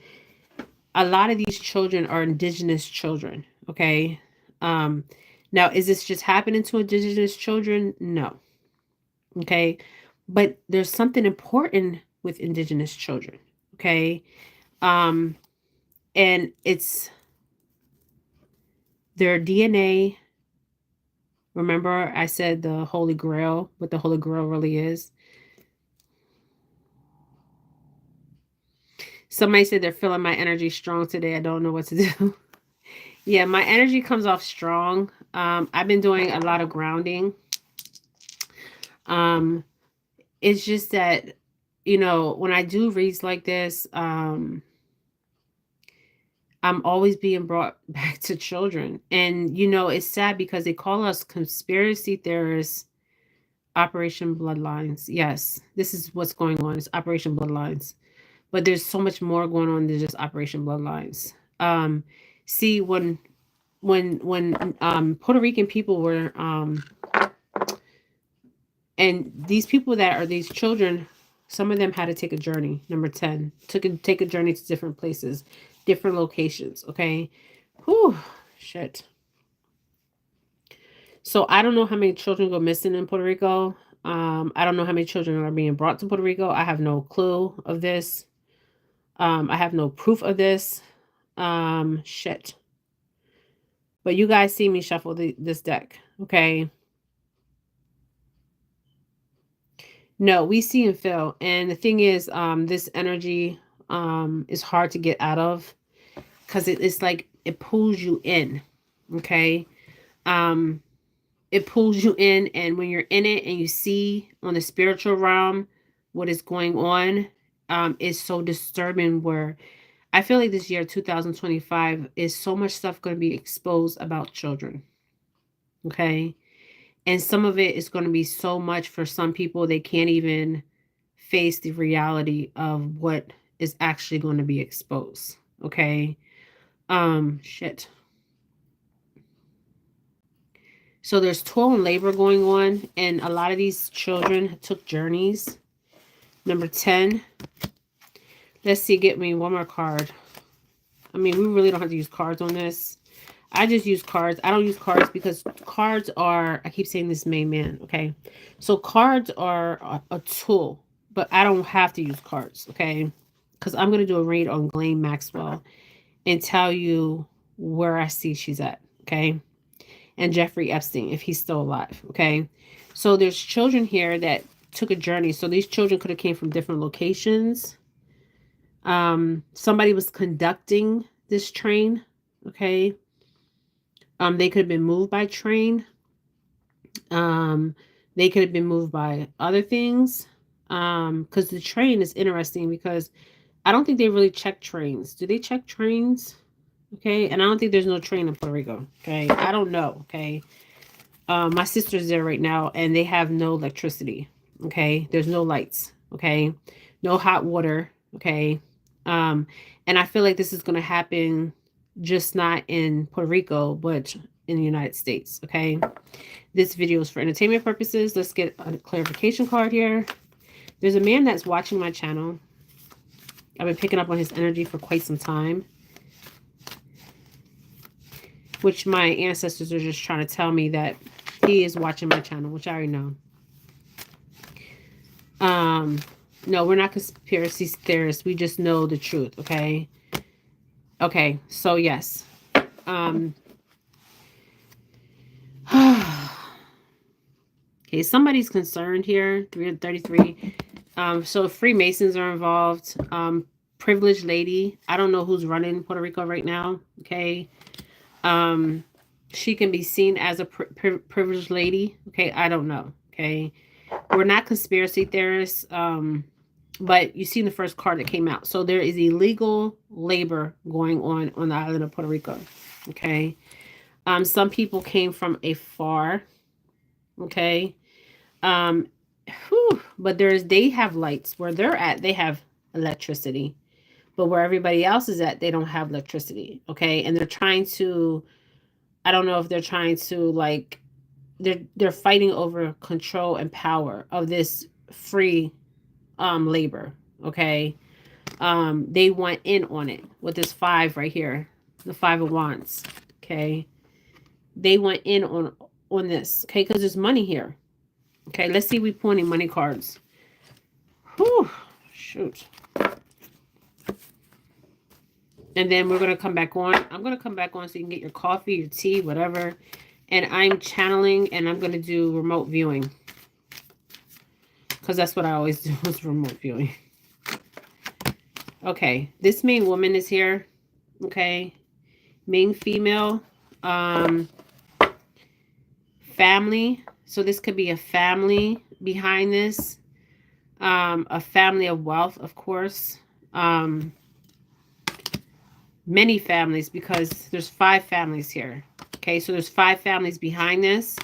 a lot of these children are indigenous children. Okay. Um, now, is this just happening to indigenous children? No. Okay. But there's something important with indigenous children. Okay. Um, and it's their DNA. Remember, I said the Holy Grail, what the Holy Grail really is. Somebody said they're feeling my energy strong today. I don't know what to do. Yeah, my energy comes off strong. I've been doing a lot of grounding. Um, it's just that, when I do reads like this, I'm always being brought back to children. And, it's sad because they call us conspiracy theorists, Operation Bloodlines. Yes, this is what's going on. It's Operation Bloodlines. But there's so much more going on than just Operation Bloodlines. See, when Puerto Rican people were and these people that are these children, some of them had to take a journey. Number 10, take a journey to different places, different locations. Okay, whew, shit. So I don't know how many children go missing in Puerto Rico. I don't know how many children are being brought to Puerto Rico. I have no clue of this. I have no proof of this. Shit. But you guys see me shuffle this deck, okay? No, we see and feel. And the thing is, this energy, is hard to get out of, because it's like it pulls you in. Okay. Um, it pulls you in, and when you're in it and you see on the spiritual realm what is going on, is so disturbing. Where I feel like this year 2025 is so much stuff going to be exposed about children. Okay. And some of it is going to be so much for some people they can't even face the reality of what is actually going to be exposed. Okay. Shit. So there's toil and labor going on, and a lot of these children took journeys. Number 10. Let's see, get me one more card. I mean, we really don't have to use cards on this. I just use cards. I don't use cards because cards are, I keep saying this, main man, okay? So cards are a tool, but I don't have to use cards, okay? Because I'm going to do a read on Ghislaine Maxwell and tell you where I see she's at, okay? And Jeffrey Epstein, if he's still alive, okay? So there's children here that took a journey. So these children could have came from different locations. Somebody was conducting this train, okay? They could have been moved by train. They could have been moved by other things. Because the train is interesting because I don't think they really check trains. Do they check trains? Okay, and I don't think there's no train in Puerto Rico. Okay, I don't know. Okay, my sister's there right now, and they have no electricity. Okay, there's no lights. Okay, no hot water. Okay, and I feel like this is going to happen, just not in Puerto Rico, but in the United States. Okay, this video is for entertainment purposes. Let's get a clarification card here. There's a man that's watching my channel. I've been picking up on his energy for quite some time, which my ancestors are just trying to tell me that he is watching my channel, which I already know. No, we're not conspiracy theorists. We just know the truth, okay? Okay, so yes. Okay, somebody's concerned here. 333. So Freemasons are involved. Privileged lady. I don't know who's running Puerto Rico right now, okay? She can be seen as a privileged lady, okay? I don't know, okay? We're not conspiracy theorists, but you see the first card that came out. So there is illegal labor going on the island of Puerto Rico, okay? Some people came from afar, okay? But they have lights. Where they're at, they have electricity. But where everybody else is at, they don't have electricity, okay? And they're trying to, I don't know if they're trying to, like, they're fighting over control and power of this free labor, okay? They want in on it with this 5 right here, the 5 of Wands, okay? They want in on this, okay? Because there's money here, okay? Let's see, we pointing money cards. Whew, shoot. And then we're gonna come back on. I'm gonna come back on so you can get your coffee, your tea, whatever. And I'm channeling, and I'm gonna do remote viewing, because that's what I always do, is remote viewing. Okay, this main woman is here. Okay, main female, family. So this could be a family behind this, a family of wealth, of course. Many families, because there's 5 families here. Okay, so there's 5 families behind this.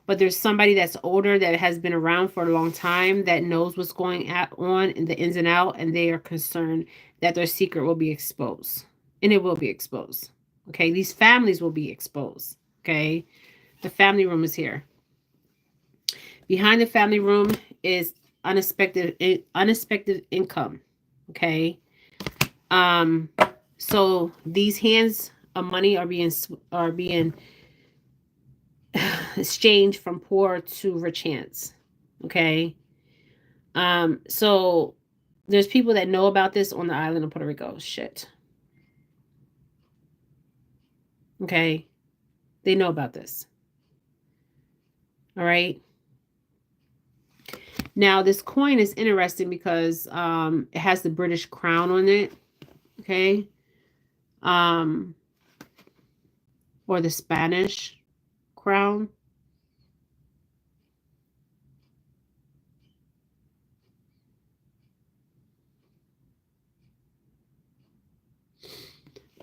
But there's somebody that's older that has been around for a long time that knows what's going on in the ins and out, and they are concerned that their secret will be exposed. And it will be exposed. Okay, these families will be exposed. Okay, the family room is here. Behind the family room is unexpected income. Okay, so these hands of money are being exchange from poor to rich hands. Okay. So there's people that know about this on the island of Puerto Rico. Shit. Okay. They know about this. All right. Now, this coin is interesting because it has the British crown on it, okay? Um, or the Spanish crown.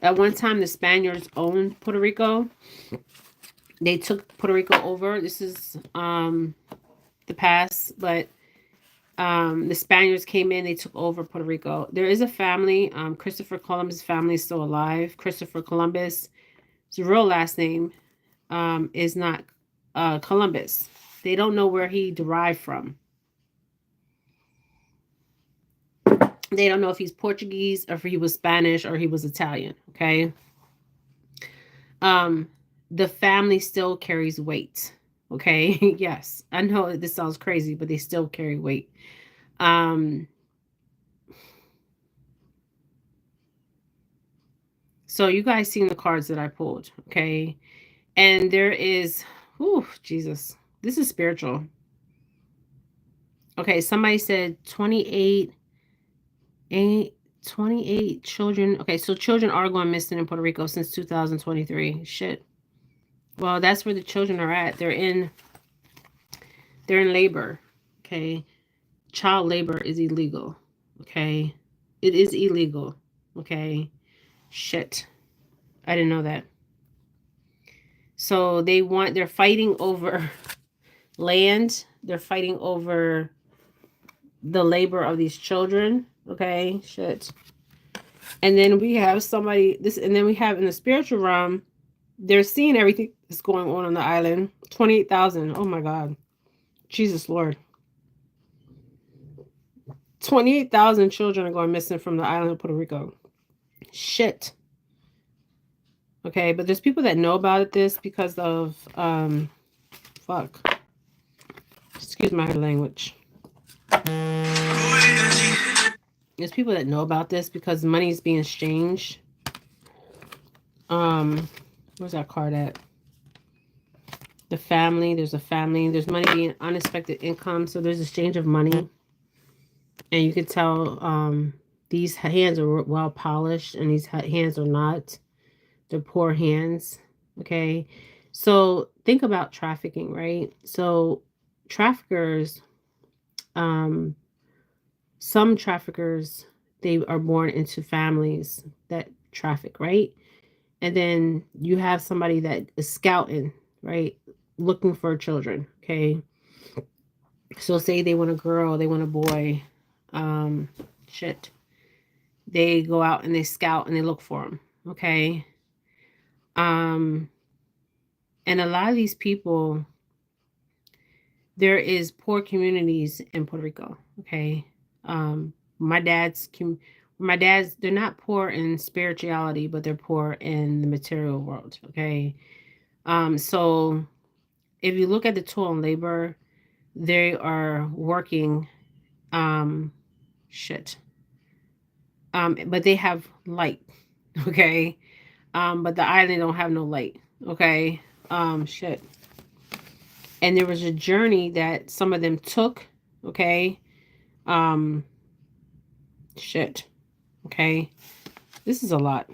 At one time, the Spaniards owned Puerto Rico. They took Puerto Rico over. This is the past, but the Spaniards came in. They took over Puerto Rico. There is a family. Christopher Columbus' family is still alive. Christopher Columbus, his real last name is not Columbus. They don't know where he derived from. They don't know if he's Portuguese or if he was Spanish or he was Italian. Okay. Um, the family still carries weight. Okay. Yes, I know this sounds crazy, but they still carry weight. Um, so you guys seen the cards that I pulled. Okay. And there is, oh, Jesus, this is spiritual. Okay. Somebody said 28, 28 children. Okay. So children are going missing in Puerto Rico since 2023. Shit. Well, that's where the children are at. They're in labor. Okay. Child labor is illegal. Okay. It is illegal. Okay. Shit. I didn't know that. So they're fighting over land. They're fighting over the labor of these children. Okay. Shit. And then we have and then we have in the spiritual realm, they're seeing everything that's going on the island. 28,000. Oh my God. Jesus Lord. 28,000 children are going missing from the island of Puerto Rico. Shit. Okay, but there's people that know about this because of fuck. Excuse my language. There's people that know about this because money is being exchanged. Where's that card at? The family. There's a family. There's money being unexpected income. So there's exchange of money. And you can tell these hands are well polished and these hands are not. They're poor hands. Okay. So think about trafficking, right? So traffickers, some traffickers, they are born into families that traffic, right? And then you have somebody that is scouting, right? Looking for children. Okay. So say they want a girl, they want a boy. Shit. They go out and they scout and they look for them. Okay. And a lot of these people, there is poor communities in Puerto Rico. Okay. My dad's, they're not poor in spirituality, but they're poor in the material world. Okay. So if you look at the toil and labor, they are working, shit. But they have light. Okay. But the island don't have no light. Okay. Shit. And there was a journey that some of them took. Okay. Shit. Okay. This is a lot.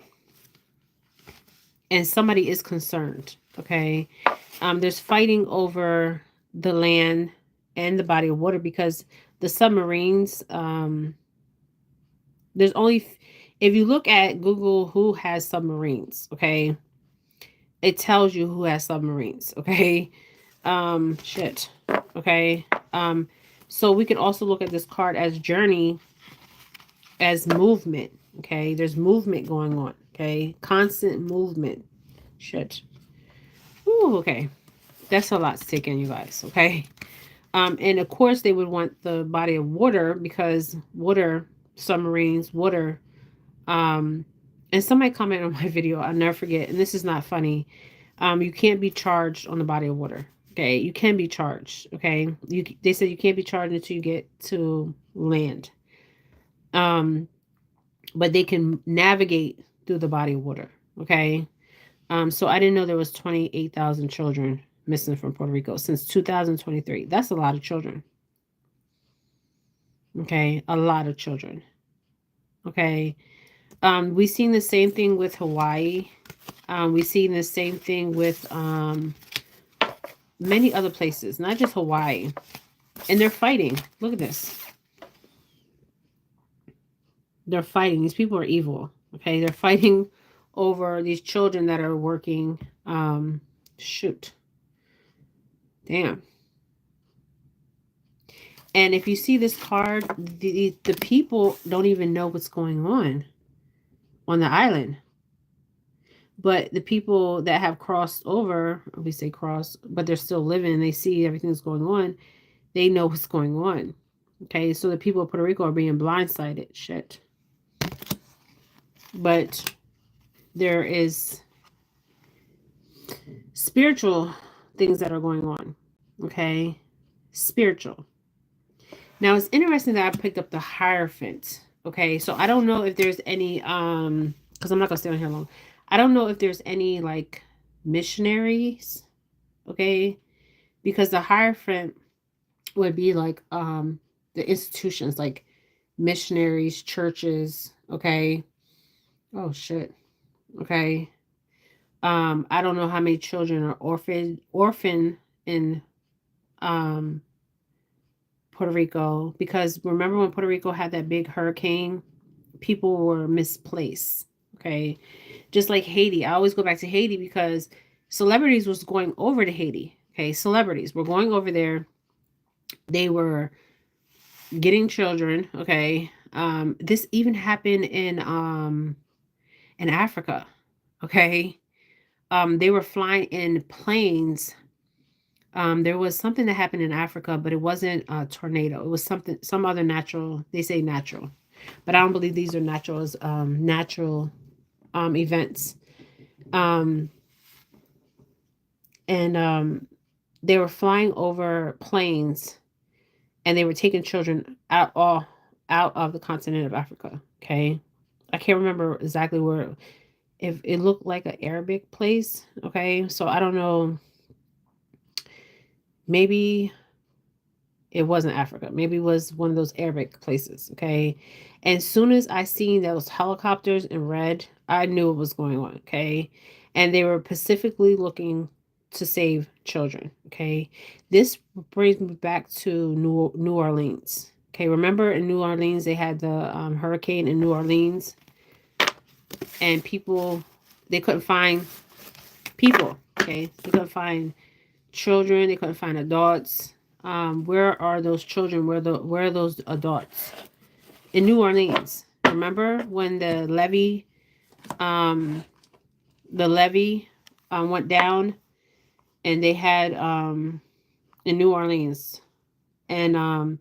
And somebody is concerned. Okay. There's fighting over the land and the body of water because the submarines, there's only, if you look at Google, who has submarines, okay, it tells you who has submarines, okay. Shit. Okay. So we can also look at this card as journey, as movement. Okay. There's movement going on. Okay. Constant movement. Shit. Ooh, okay. That's a lot to take in, you guys. Okay. And of course they would want the body of water because water, submarines, water. And somebody commented on my video, I'll never forget, and this is not funny. You can't be charged on the body of water. Okay, you can be charged. Okay, they said you can't be charged until you get to land. But they can navigate through the body of water. Okay, so I didn't know there was 28,000 children missing from Puerto Rico since 2023. That's a lot of children. Okay, a lot of children. Okay. We've seen the same thing with Hawaii. We've seen the same thing with many other places, not just Hawaii. And they're fighting. Look at this. They're fighting. These people are evil. Okay, they're fighting over these children that are working. Shoot. Damn. And if you see this card, the people don't even know what's going on the island. But the people that have crossed over, we say cross, but they're still living, they see everything's going on, they know what's going on. Okay, so the people of Puerto Rico are being blindsided. Shit. But there is spiritual things that are going on. Okay, spiritual. Now it's interesting that I picked up the Hierophant. Okay, so I don't know if there's any because I'm not gonna stay on here long. I don't know if there's any like missionaries, okay? Because the Hierophant would be like the institutions like missionaries, churches, okay? Oh shit. Okay. I don't know how many children are orphan in um Puerto Rico, because remember when Puerto Rico had that big hurricane, people were misplaced. Okay. Just like Haiti. I always go back to Haiti because celebrities was going over to Haiti. Okay. Celebrities were going over there. They were getting children. Okay. This even happened in Africa. Okay. They were flying in planes. There was something that happened in Africa, but it wasn't a tornado. It was something, some other natural. They say natural, but I don't believe these are natural events. Um, and they were flying over planes, and they were taking children out of the continent of Africa. Okay, I can't remember exactly where. If it looked like an Arabic place. Okay, so I don't know. Maybe it wasn't Africa. Maybe it was one of those Arabic places. Okay. And as soon as I seen those helicopters in red, I knew what was going on. Okay. And they were specifically looking to save children. Okay. This brings me back to New Orleans. Okay. Remember in New Orleans, they had the hurricane in New Orleans, and people, they couldn't find people. Okay. They couldn't find children. They couldn't find adults. Where are those children? Where are those adults? In New Orleans. Remember when um, the levee went down, and they had in New Orleans, and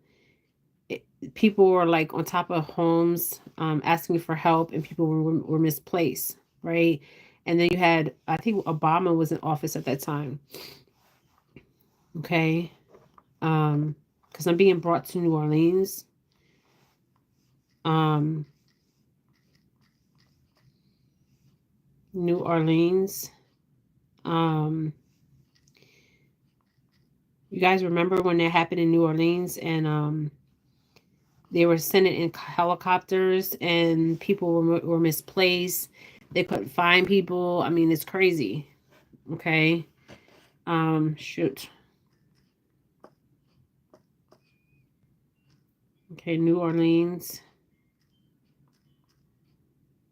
people were like on top of homes asking for help, and people were misplaced, right? And then you had, I think Obama was in office at that time. Okay. Because I'm being brought to New Orleans. Um, New Orleans. Um, you guys remember when that happened in New Orleans, and they were sending in helicopters, and people were misplaced. They couldn't find people. I mean, it's crazy. Okay. Shoot. Okay, New Orleans.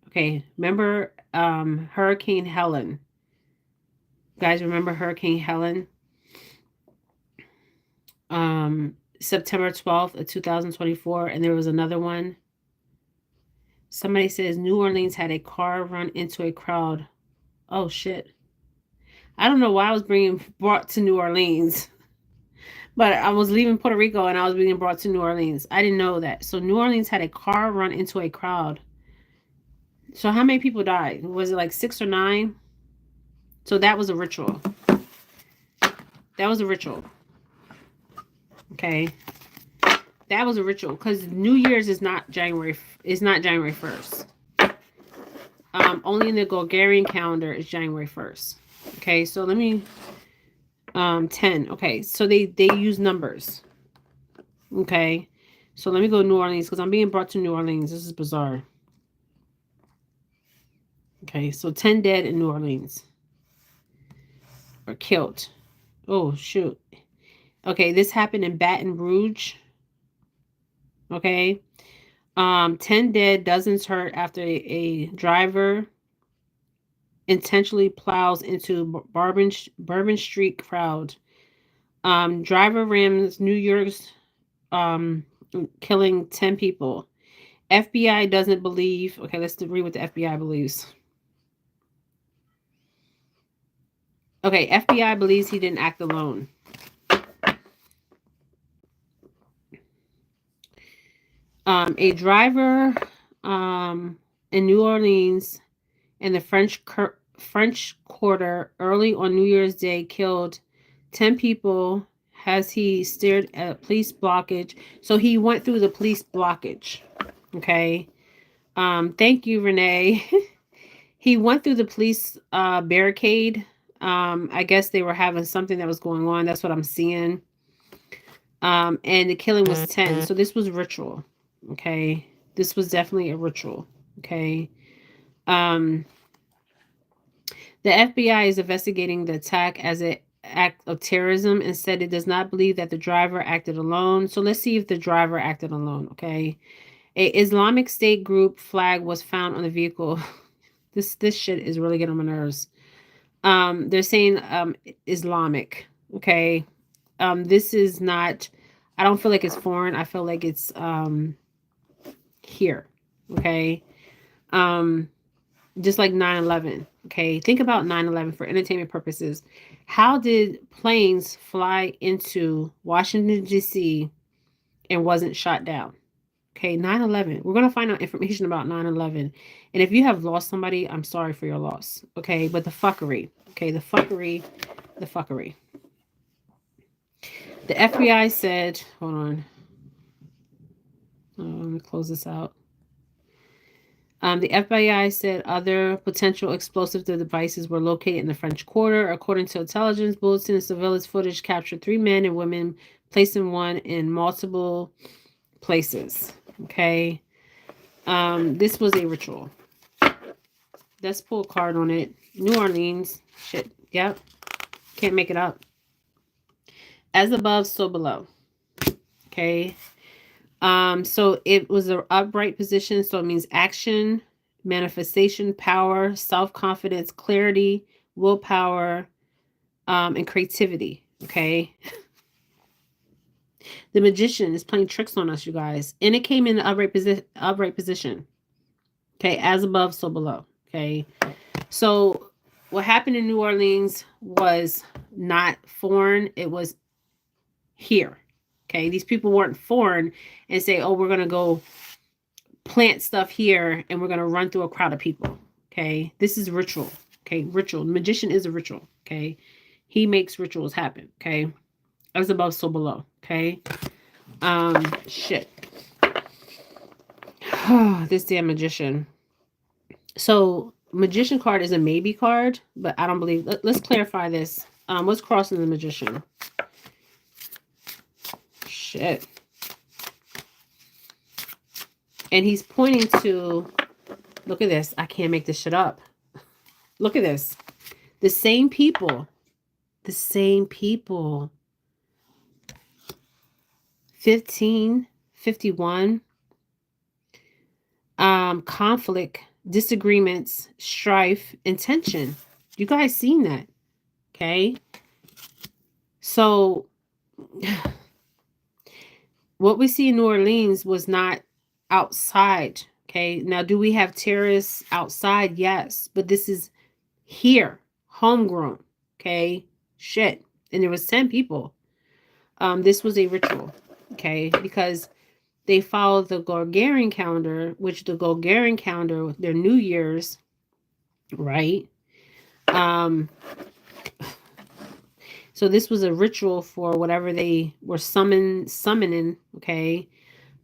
Okay, remember Hurricane Helen. You guys remember Hurricane Helen? September 12th of 2024, and there was another one. Somebody says New Orleans had a car run into a crowd. Oh shit. I don't know why I was being brought to New Orleans, but I was leaving Puerto Rico and I was being brought to New Orleans. I didn't know that. So New Orleans had a car run into a crowd. So how many people died? Was it like 6 or 9? So that was a ritual. That was a ritual. Okay. That was a ritual, because New Year's is not January. Is not January 1st. Only in the Gregorian calendar is January 1st. Okay, so let me 10. Okay, so they use numbers. Okay, So let me go to New Orleans because I'm being brought to New Orleans. This is bizarre. Okay, so 10 dead in New Orleans or killed. Oh, shoot. Okay, this happened in Baton Rouge. Okay. 10 dead, dozens hurt after a driver intentionally plows into Bourbon Street crowd. Driver rams New York's, um, killing 10 people. FBI doesn't believe. Okay, let's read what the FBI believes. Okay, FBI believes he didn't act alone. A driver in New Orleans in the French Quarter early on New Year's Day killed 10 people as he steered a police blockage. So he went through the police blockage. Okay. Thank you, Renee. He went through the police barricade. I guess they were having something that was going on. That's what I'm seeing. And the killing was 10. So this was ritual. Okay. This was definitely a ritual. Okay. Um, the FBI is investigating the attack as an act of terrorism and said it does not believe that the driver acted alone. So let's see if the driver acted alone. Okay. A Islamic State group flag was found on the vehicle. This shit is really getting on my nerves. They're saying Islamic. Okay. This is not, I don't feel like it's foreign. I feel like it's here. Okay. Just like 9/11. Okay. Think about 9/11 for entertainment purposes. How did planes fly into Washington, D.C. and wasn't shot down? Okay, 9/11. We're going to find out information about 9/11. And if you have lost somebody, I'm sorry for your loss. Okay, but the fuckery. Okay, the fuckery. The fuckery. The FBI said, hold on. Let me close this out. The FBI said other potential explosive devices were located in the French Quarter. According to intelligence bulletin and surveillance footage captured 3 men and women, placing one in multiple places. Okay. This was a ritual. Let's pull a card on it. New Orleans. Shit. Yep. Can't make it up. As above, so below. Okay. So it was an upright position. So it means action, manifestation, power, self-confidence, clarity, willpower, and creativity. Okay. The magician is playing tricks on us, you guys. And it came in the upright position. Okay. As above, so below. Okay. So what happened in New Orleans was not foreign. It was here. Okay. These people weren't foreign and say, oh, we're going to go plant stuff here and we're going to run through a crowd of people. Okay. This is ritual. Okay. Ritual. The magician is a ritual. Okay. He makes rituals happen. Okay. As above, so below. Okay. Shit. This damn magician. So magician card is a maybe card, but I don't believe. Let's clarify this. What's crossing the magician? Shit. And he's pointing to, look at this. I can't make this shit up. Look at this. The same people. The same people. 15, 51. Conflict, disagreements, strife, and tension. You guys seen that? Okay. So what we see in New Orleans was not outside. Okay. Now, do we have terrorists outside? Yes. But this is here, homegrown. Okay. Shit. And there was 10 people. This was a ritual. Okay. Because they followed the Gregorian calendar, which the Gregorian calendar, their New Year's, right? So this was a ritual for whatever they were summoning, okay,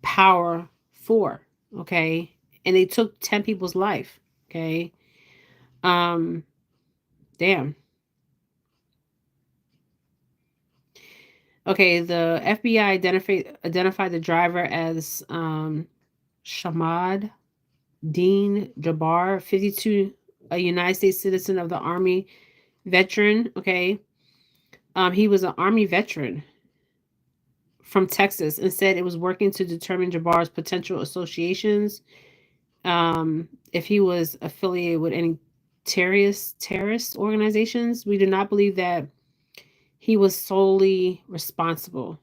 power for, okay? And they took 10 people's life, okay? Damn. Okay, the FBI identified the driver as Shamad Dean Jabbar, 52, a United States citizen of the Army veteran. Okay. He was an Army veteran from Texas and said it was working to determine Jabbar's potential associations, if he was affiliated with any terrorist organizations. We do not believe that he was solely responsible.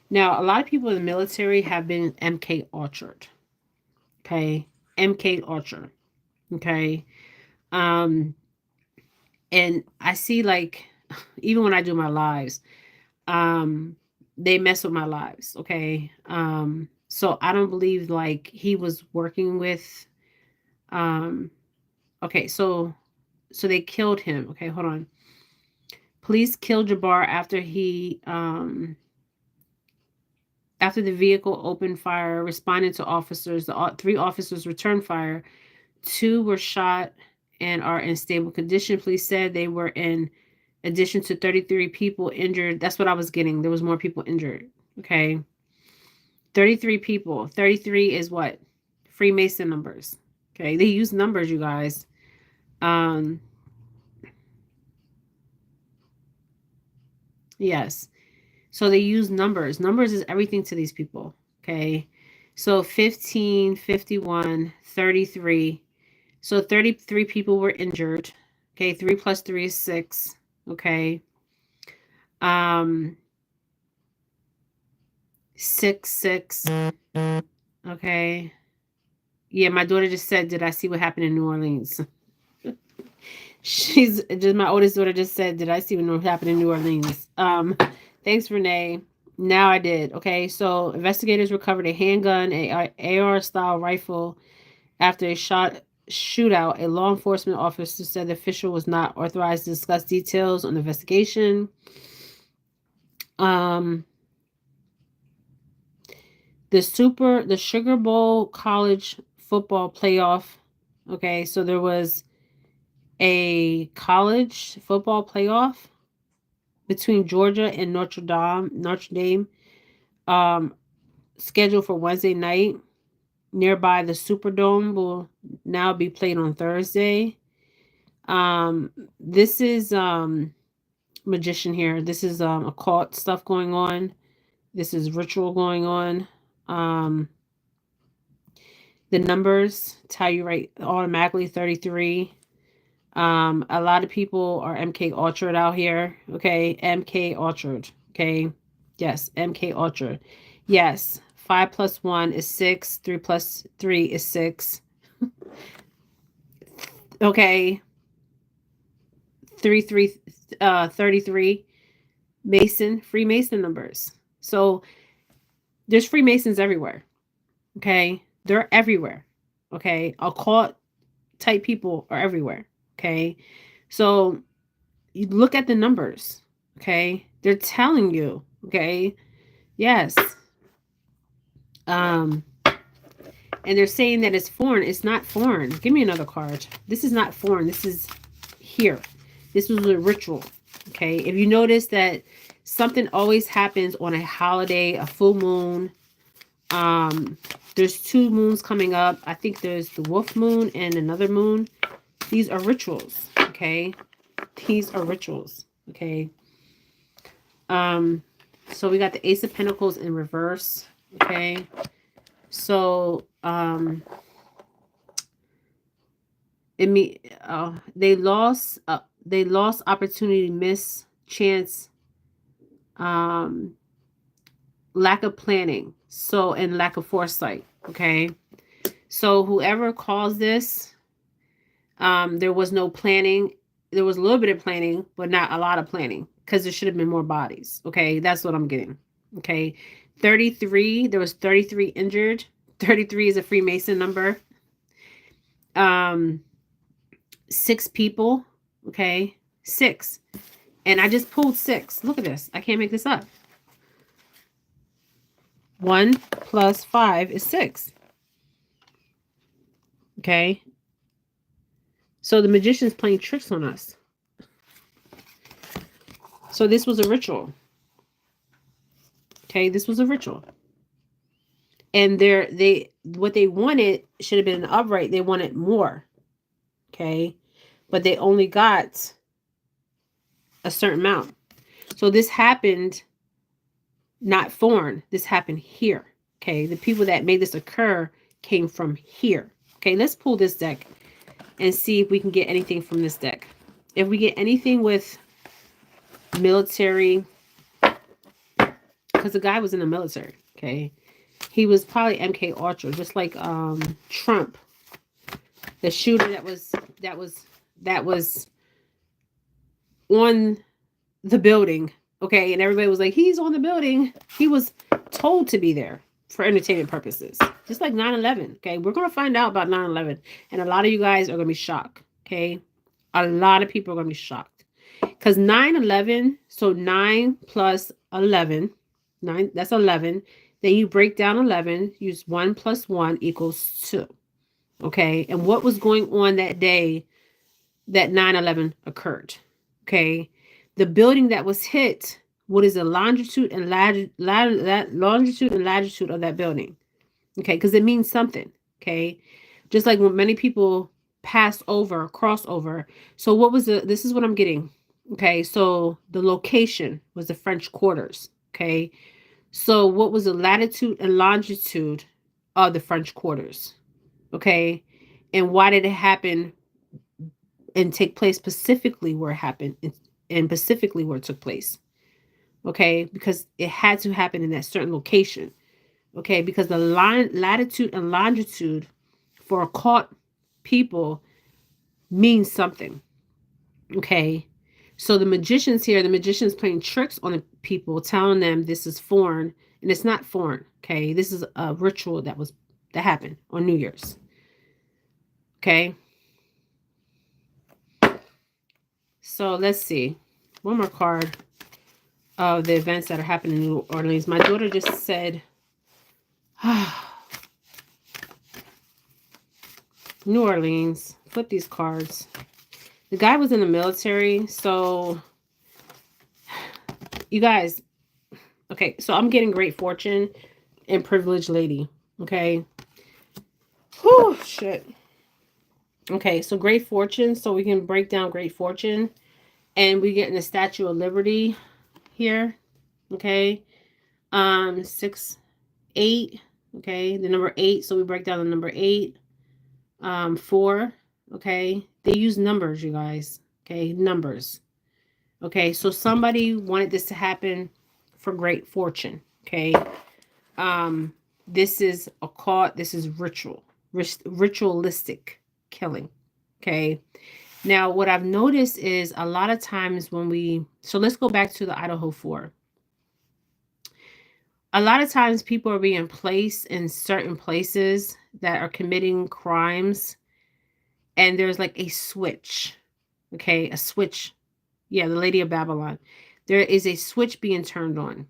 Now, a lot of people in the military have been MK Ultra. Okay. MK Ultra. Okay. Um, and I see, like, even when I do my lives, um, they mess with my lives. Okay. So I don't believe like he was working with, um, okay. So they killed him. Okay. Hold on. Police killed Jabbar after the vehicle opened fire, responding to officers. The three officers returned fire. Two were shot and are in stable condition. Police said they were in addition to 33 people injured. That's what I was getting. There was more people injured. Okay. 33 people. 33 is what? Freemason numbers. Okay. They use numbers, you guys. Yes. So they use numbers. Numbers is everything to these people. Okay. So 15, 51, 33. So 33 people were injured. Okay. 3 plus 3 is 6. Okay. 6, 6. Okay. Yeah, my daughter just said, did I see what happened in New Orleans? She's just, my oldest daughter just said, did I see what happened in New Orleans? Thanks, Renee. Now I did. Okay, so investigators recovered a handgun, a AR style rifle after a shootout. A law enforcement officer said the official was not authorized to discuss details on the investigation. The Sugar Bowl college football playoff. Okay, so there was a college football playoff between Georgia and Notre Dame, scheduled for Wednesday night. Nearby, the Superdome will now be played on Thursday. This is magician here. This is occult stuff going on. This is ritual going on. The numbers tell you right automatically 33. A lot of people are MK Ultra out here. Okay, MK Ultra. Okay, yes, MK Ultra. Yes, 5 plus 1 is 6. 3 plus 3 is 6. Okay, 33. Freemason numbers. So there's Freemasons everywhere. Okay, they're everywhere. Okay, occult type people are everywhere. Okay, so you look at the numbers. Okay, they're telling you. Okay, yes. And they're saying that it's foreign. It's not foreign. Give me another card. This is not foreign. This is here. This was a ritual. Okay, if you notice that something always happens on a holiday, a full moon. There's 2 moons coming up. I think there's the wolf moon and another moon. These are rituals. Okay, these are rituals. Okay. So we got the Ace of Pentacles in reverse. Okay. So, they lost opportunity, miss chance, lack of planning. So, and lack of foresight. Okay. So whoever caused this, there was no planning. There was a little bit of planning, but not a lot of planning because there should have been more bodies. Okay. That's what I'm getting. Okay. 33. There was 33 injured. 33 is a Freemason number. 6 people. Okay. 6. And I just pulled 6. Look at this. I can't make this up. 1 plus 5 is 6. Okay. So the magician's playing tricks on us. So this was a ritual. Okay, this was a ritual. And what they wanted should have been an upright. They wanted more. Okay. But they only got a certain amount. So this happened not foreign. This happened here. Okay. The people that made this occur came from here. Okay. Let's pull this deck and see if we can get anything from this deck. If we get anything with military, because the guy was in the military. Okay. He was probably MK Ultra, just like Trump, the shooter that was on the building. Okay, and everybody was like, he's on the building. He was told to be there for entertainment purposes, just like 9/11. Okay, we're gonna find out about 9/11, and a lot of you guys are gonna be shocked. Okay, a lot of people are gonna be shocked because 9/11. So 9 plus 11, 9. That's 11. Then you break down 11. Use 1 plus 1 equals 2. Okay, and what was going on that day that 9/11 occurred? Okay, the building that was hit, what is the longitude and longitude and latitude of that building? Okay, because it means something. Okay, just like when many people pass over, cross over. So what was this is what I'm getting. Okay, so the location was the French quarters. Okay, so what was the latitude and longitude of the French quarters? Okay, and why did it happen and take place specifically where it happened, and specifically where it took place? Okay, because it had to happen in that certain location. Okay, because the latitude and longitude for occult people means something. Okay, so the magicians here, the magicians playing tricks on the people, telling them this is foreign, and it's not foreign. Okay, this is a ritual that happened on New Year's. Okay, so let's see one more card of the events that are happening in New Orleans. My daughter just said, New Orleans, flip these cards. The guy was in the military, so you guys, okay, so I'm getting great fortune and privileged lady, okay? Whew, shit. Okay, so great fortune, so we can break down great fortune, and we get in the Statue of Liberty here, okay? 6, 8, okay, the number 8, so we break down the number 8, 4, okay? They use numbers, you guys, okay? Numbers. Okay, so somebody wanted this to happen for great fortune. Okay. This is occult, this is ritualistic killing. Okay. Now, what I've noticed is a lot of times so let's go back to the Idaho 4. A lot of times people are being placed in certain places that are committing crimes, and there's like a switch. Okay, a switch. Yeah, the Lady of Babylon. There is a switch being turned on.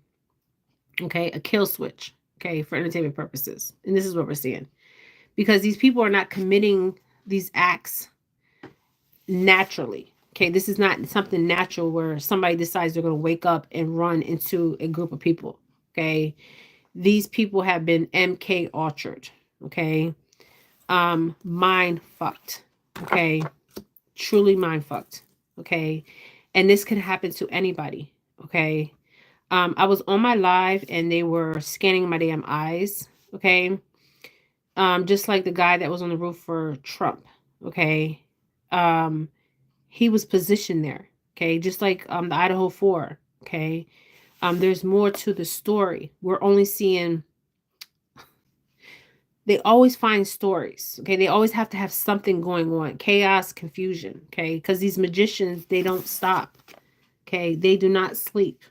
Okay, a kill switch. Okay, for entertainment purposes. And this is what we're seeing. Because these people are not committing these acts naturally. Okay, this is not something natural where somebody decides they're going to wake up and run into a group of people. Okay, these people have been MK Ultra'd. Okay, mind fucked. Okay, truly mind fucked. Okay, and this can happen to anybody. Okay, I was on my live and they were scanning my damn eyes. Okay, just like the guy that was on the roof for Trump. Okay, he was positioned there. Okay, just like the Idaho 4. Okay, there's more to the story. We're only seeing. They always find stories. Okay, they always have to have something going on, chaos, confusion. Okay, because these magicians, they don't stop. Okay, they do not sleep.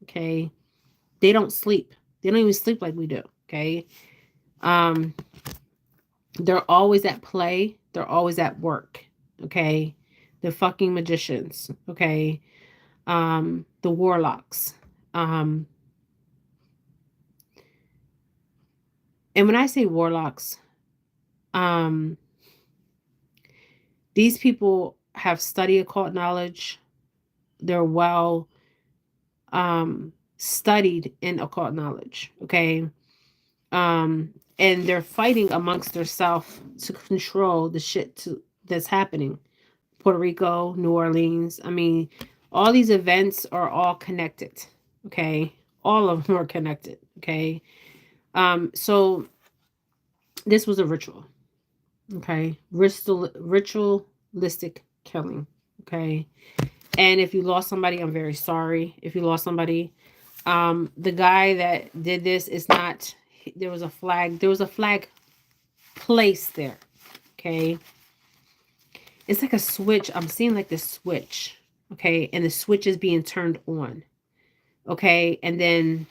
Okay, they don't sleep. They don't even sleep like we do. Okay, they're always at play. They're always at work. Okay, the fucking magicians. Okay, the warlocks. And when I say warlocks, these people have studied occult knowledge. They're well studied in occult knowledge. Okay. And they're fighting amongst themselves to control the shit that's happening. Puerto Rico, New Orleans. I mean, all these events are all connected. Okay. All of them are connected. Okay. So this was a ritual. Okay. Ritualistic killing. Okay. And if you lost somebody, I'm very sorry. If you lost somebody, the guy that did this is not, there was a flag placed there. Okay. It's like a switch. I'm seeing like this switch. Okay. And the switch is being turned on. Okay. And then,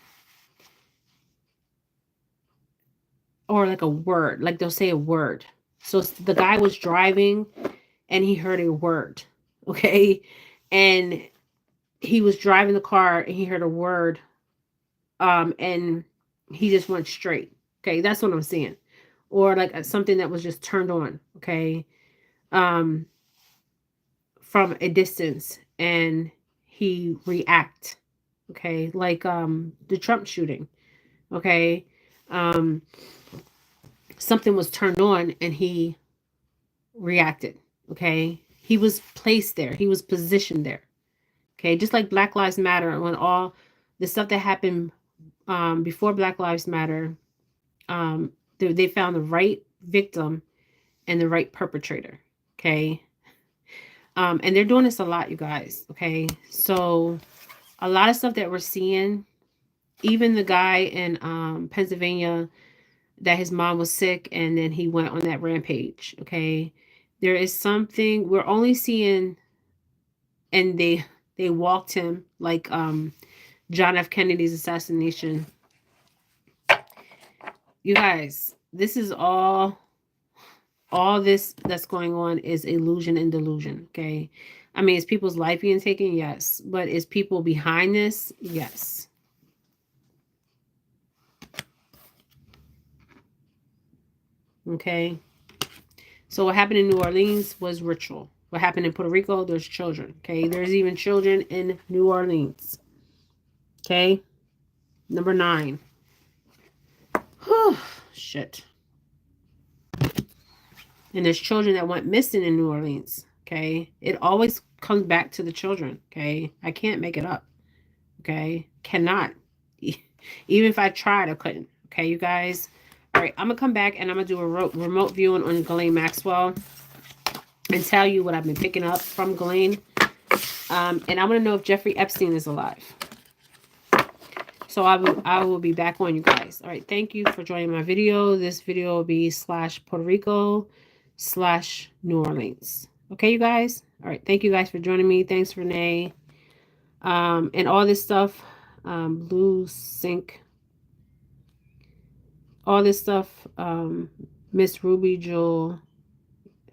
or like a word, like they'll say a word. So the guy was driving and he heard a word. Okay. And he was driving the car and he heard a word. And he just went straight. Okay. That's what I'm seeing. Or like something that was just turned on. Okay. From a distance, and he react. Okay. Like the Trump shooting. Okay. Something was turned on and he reacted. Okay. He was placed there. He was positioned there. Okay. Just like Black Lives Matter, when all the stuff that happened before Black Lives Matter, they found the right victim and the right perpetrator. Okay. And they're doing this a lot, you guys. Okay. So a lot of stuff that we're seeing, even the guy in Pennsylvania, that his mom was sick and then he went on that rampage. Okay. There is something we're only seeing, and they walked him like John F. Kennedy's assassination. You guys, this is all this that's going on is illusion and delusion. Okay. I mean, is people's life being taken? Yes. But is people behind this? Yes. Okay. So what happened in New Orleans was ritual. What happened in Puerto Rico, there's children. Okay. There's even children in New Orleans. Okay. Number 9. Shit. And there's children that went missing in New Orleans. Okay. It always comes back to the children. Okay. I can't make it up. Okay. Cannot. Even if I tried, I couldn't. Okay, you guys. All right. I'm going to come back and I'm going to do a remote viewing on Ghislaine Maxwell and tell you what I've been picking up from Ghislaine. And I want to know if Jeffrey Epstein is alive. So I will be back on, you guys. All right. Thank you for joining my video. This video will be /Puerto Rico /New Orleans. Okay, you guys. All right. Thank you guys for joining me. Thanks, Renee. And all this stuff, Blue Sync, all this stuff, Miss Ruby Jewel,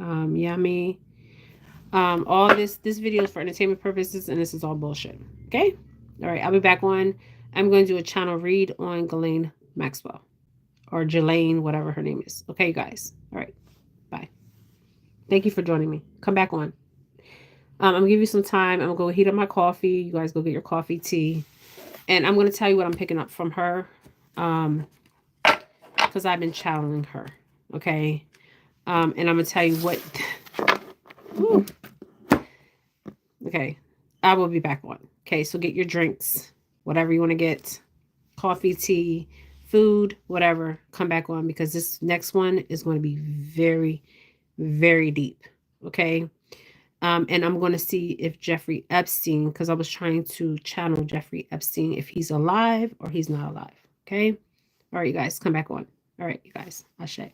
Yummy, all this video is for entertainment purposes, and this is all bullshit. Okay. All right. I'll be back on. I'm going to do a channel read on Ghislaine Maxwell, or Jelaine, whatever her name is. Okay, you guys. All right. Bye. Thank you for joining me. Come back on. I'm going to give you some time. I'm going to go heat up my coffee. You guys go get your coffee, tea. And I'm going to tell you what I'm picking up from her. Because I've been channeling her. Okay. And I'm going to tell you what. Okay. I will be back on. Okay. So get your drinks. Whatever you want to get. Coffee, tea, food, whatever. Come back on, because this next one is going to be very, very deep. Okay. And I'm going to see if Jeffrey Epstein, because I was trying to channel Jeffrey Epstein, if he's alive or he's not alive. Okay. All right, you guys, come back on. All right, you guys, Ashe.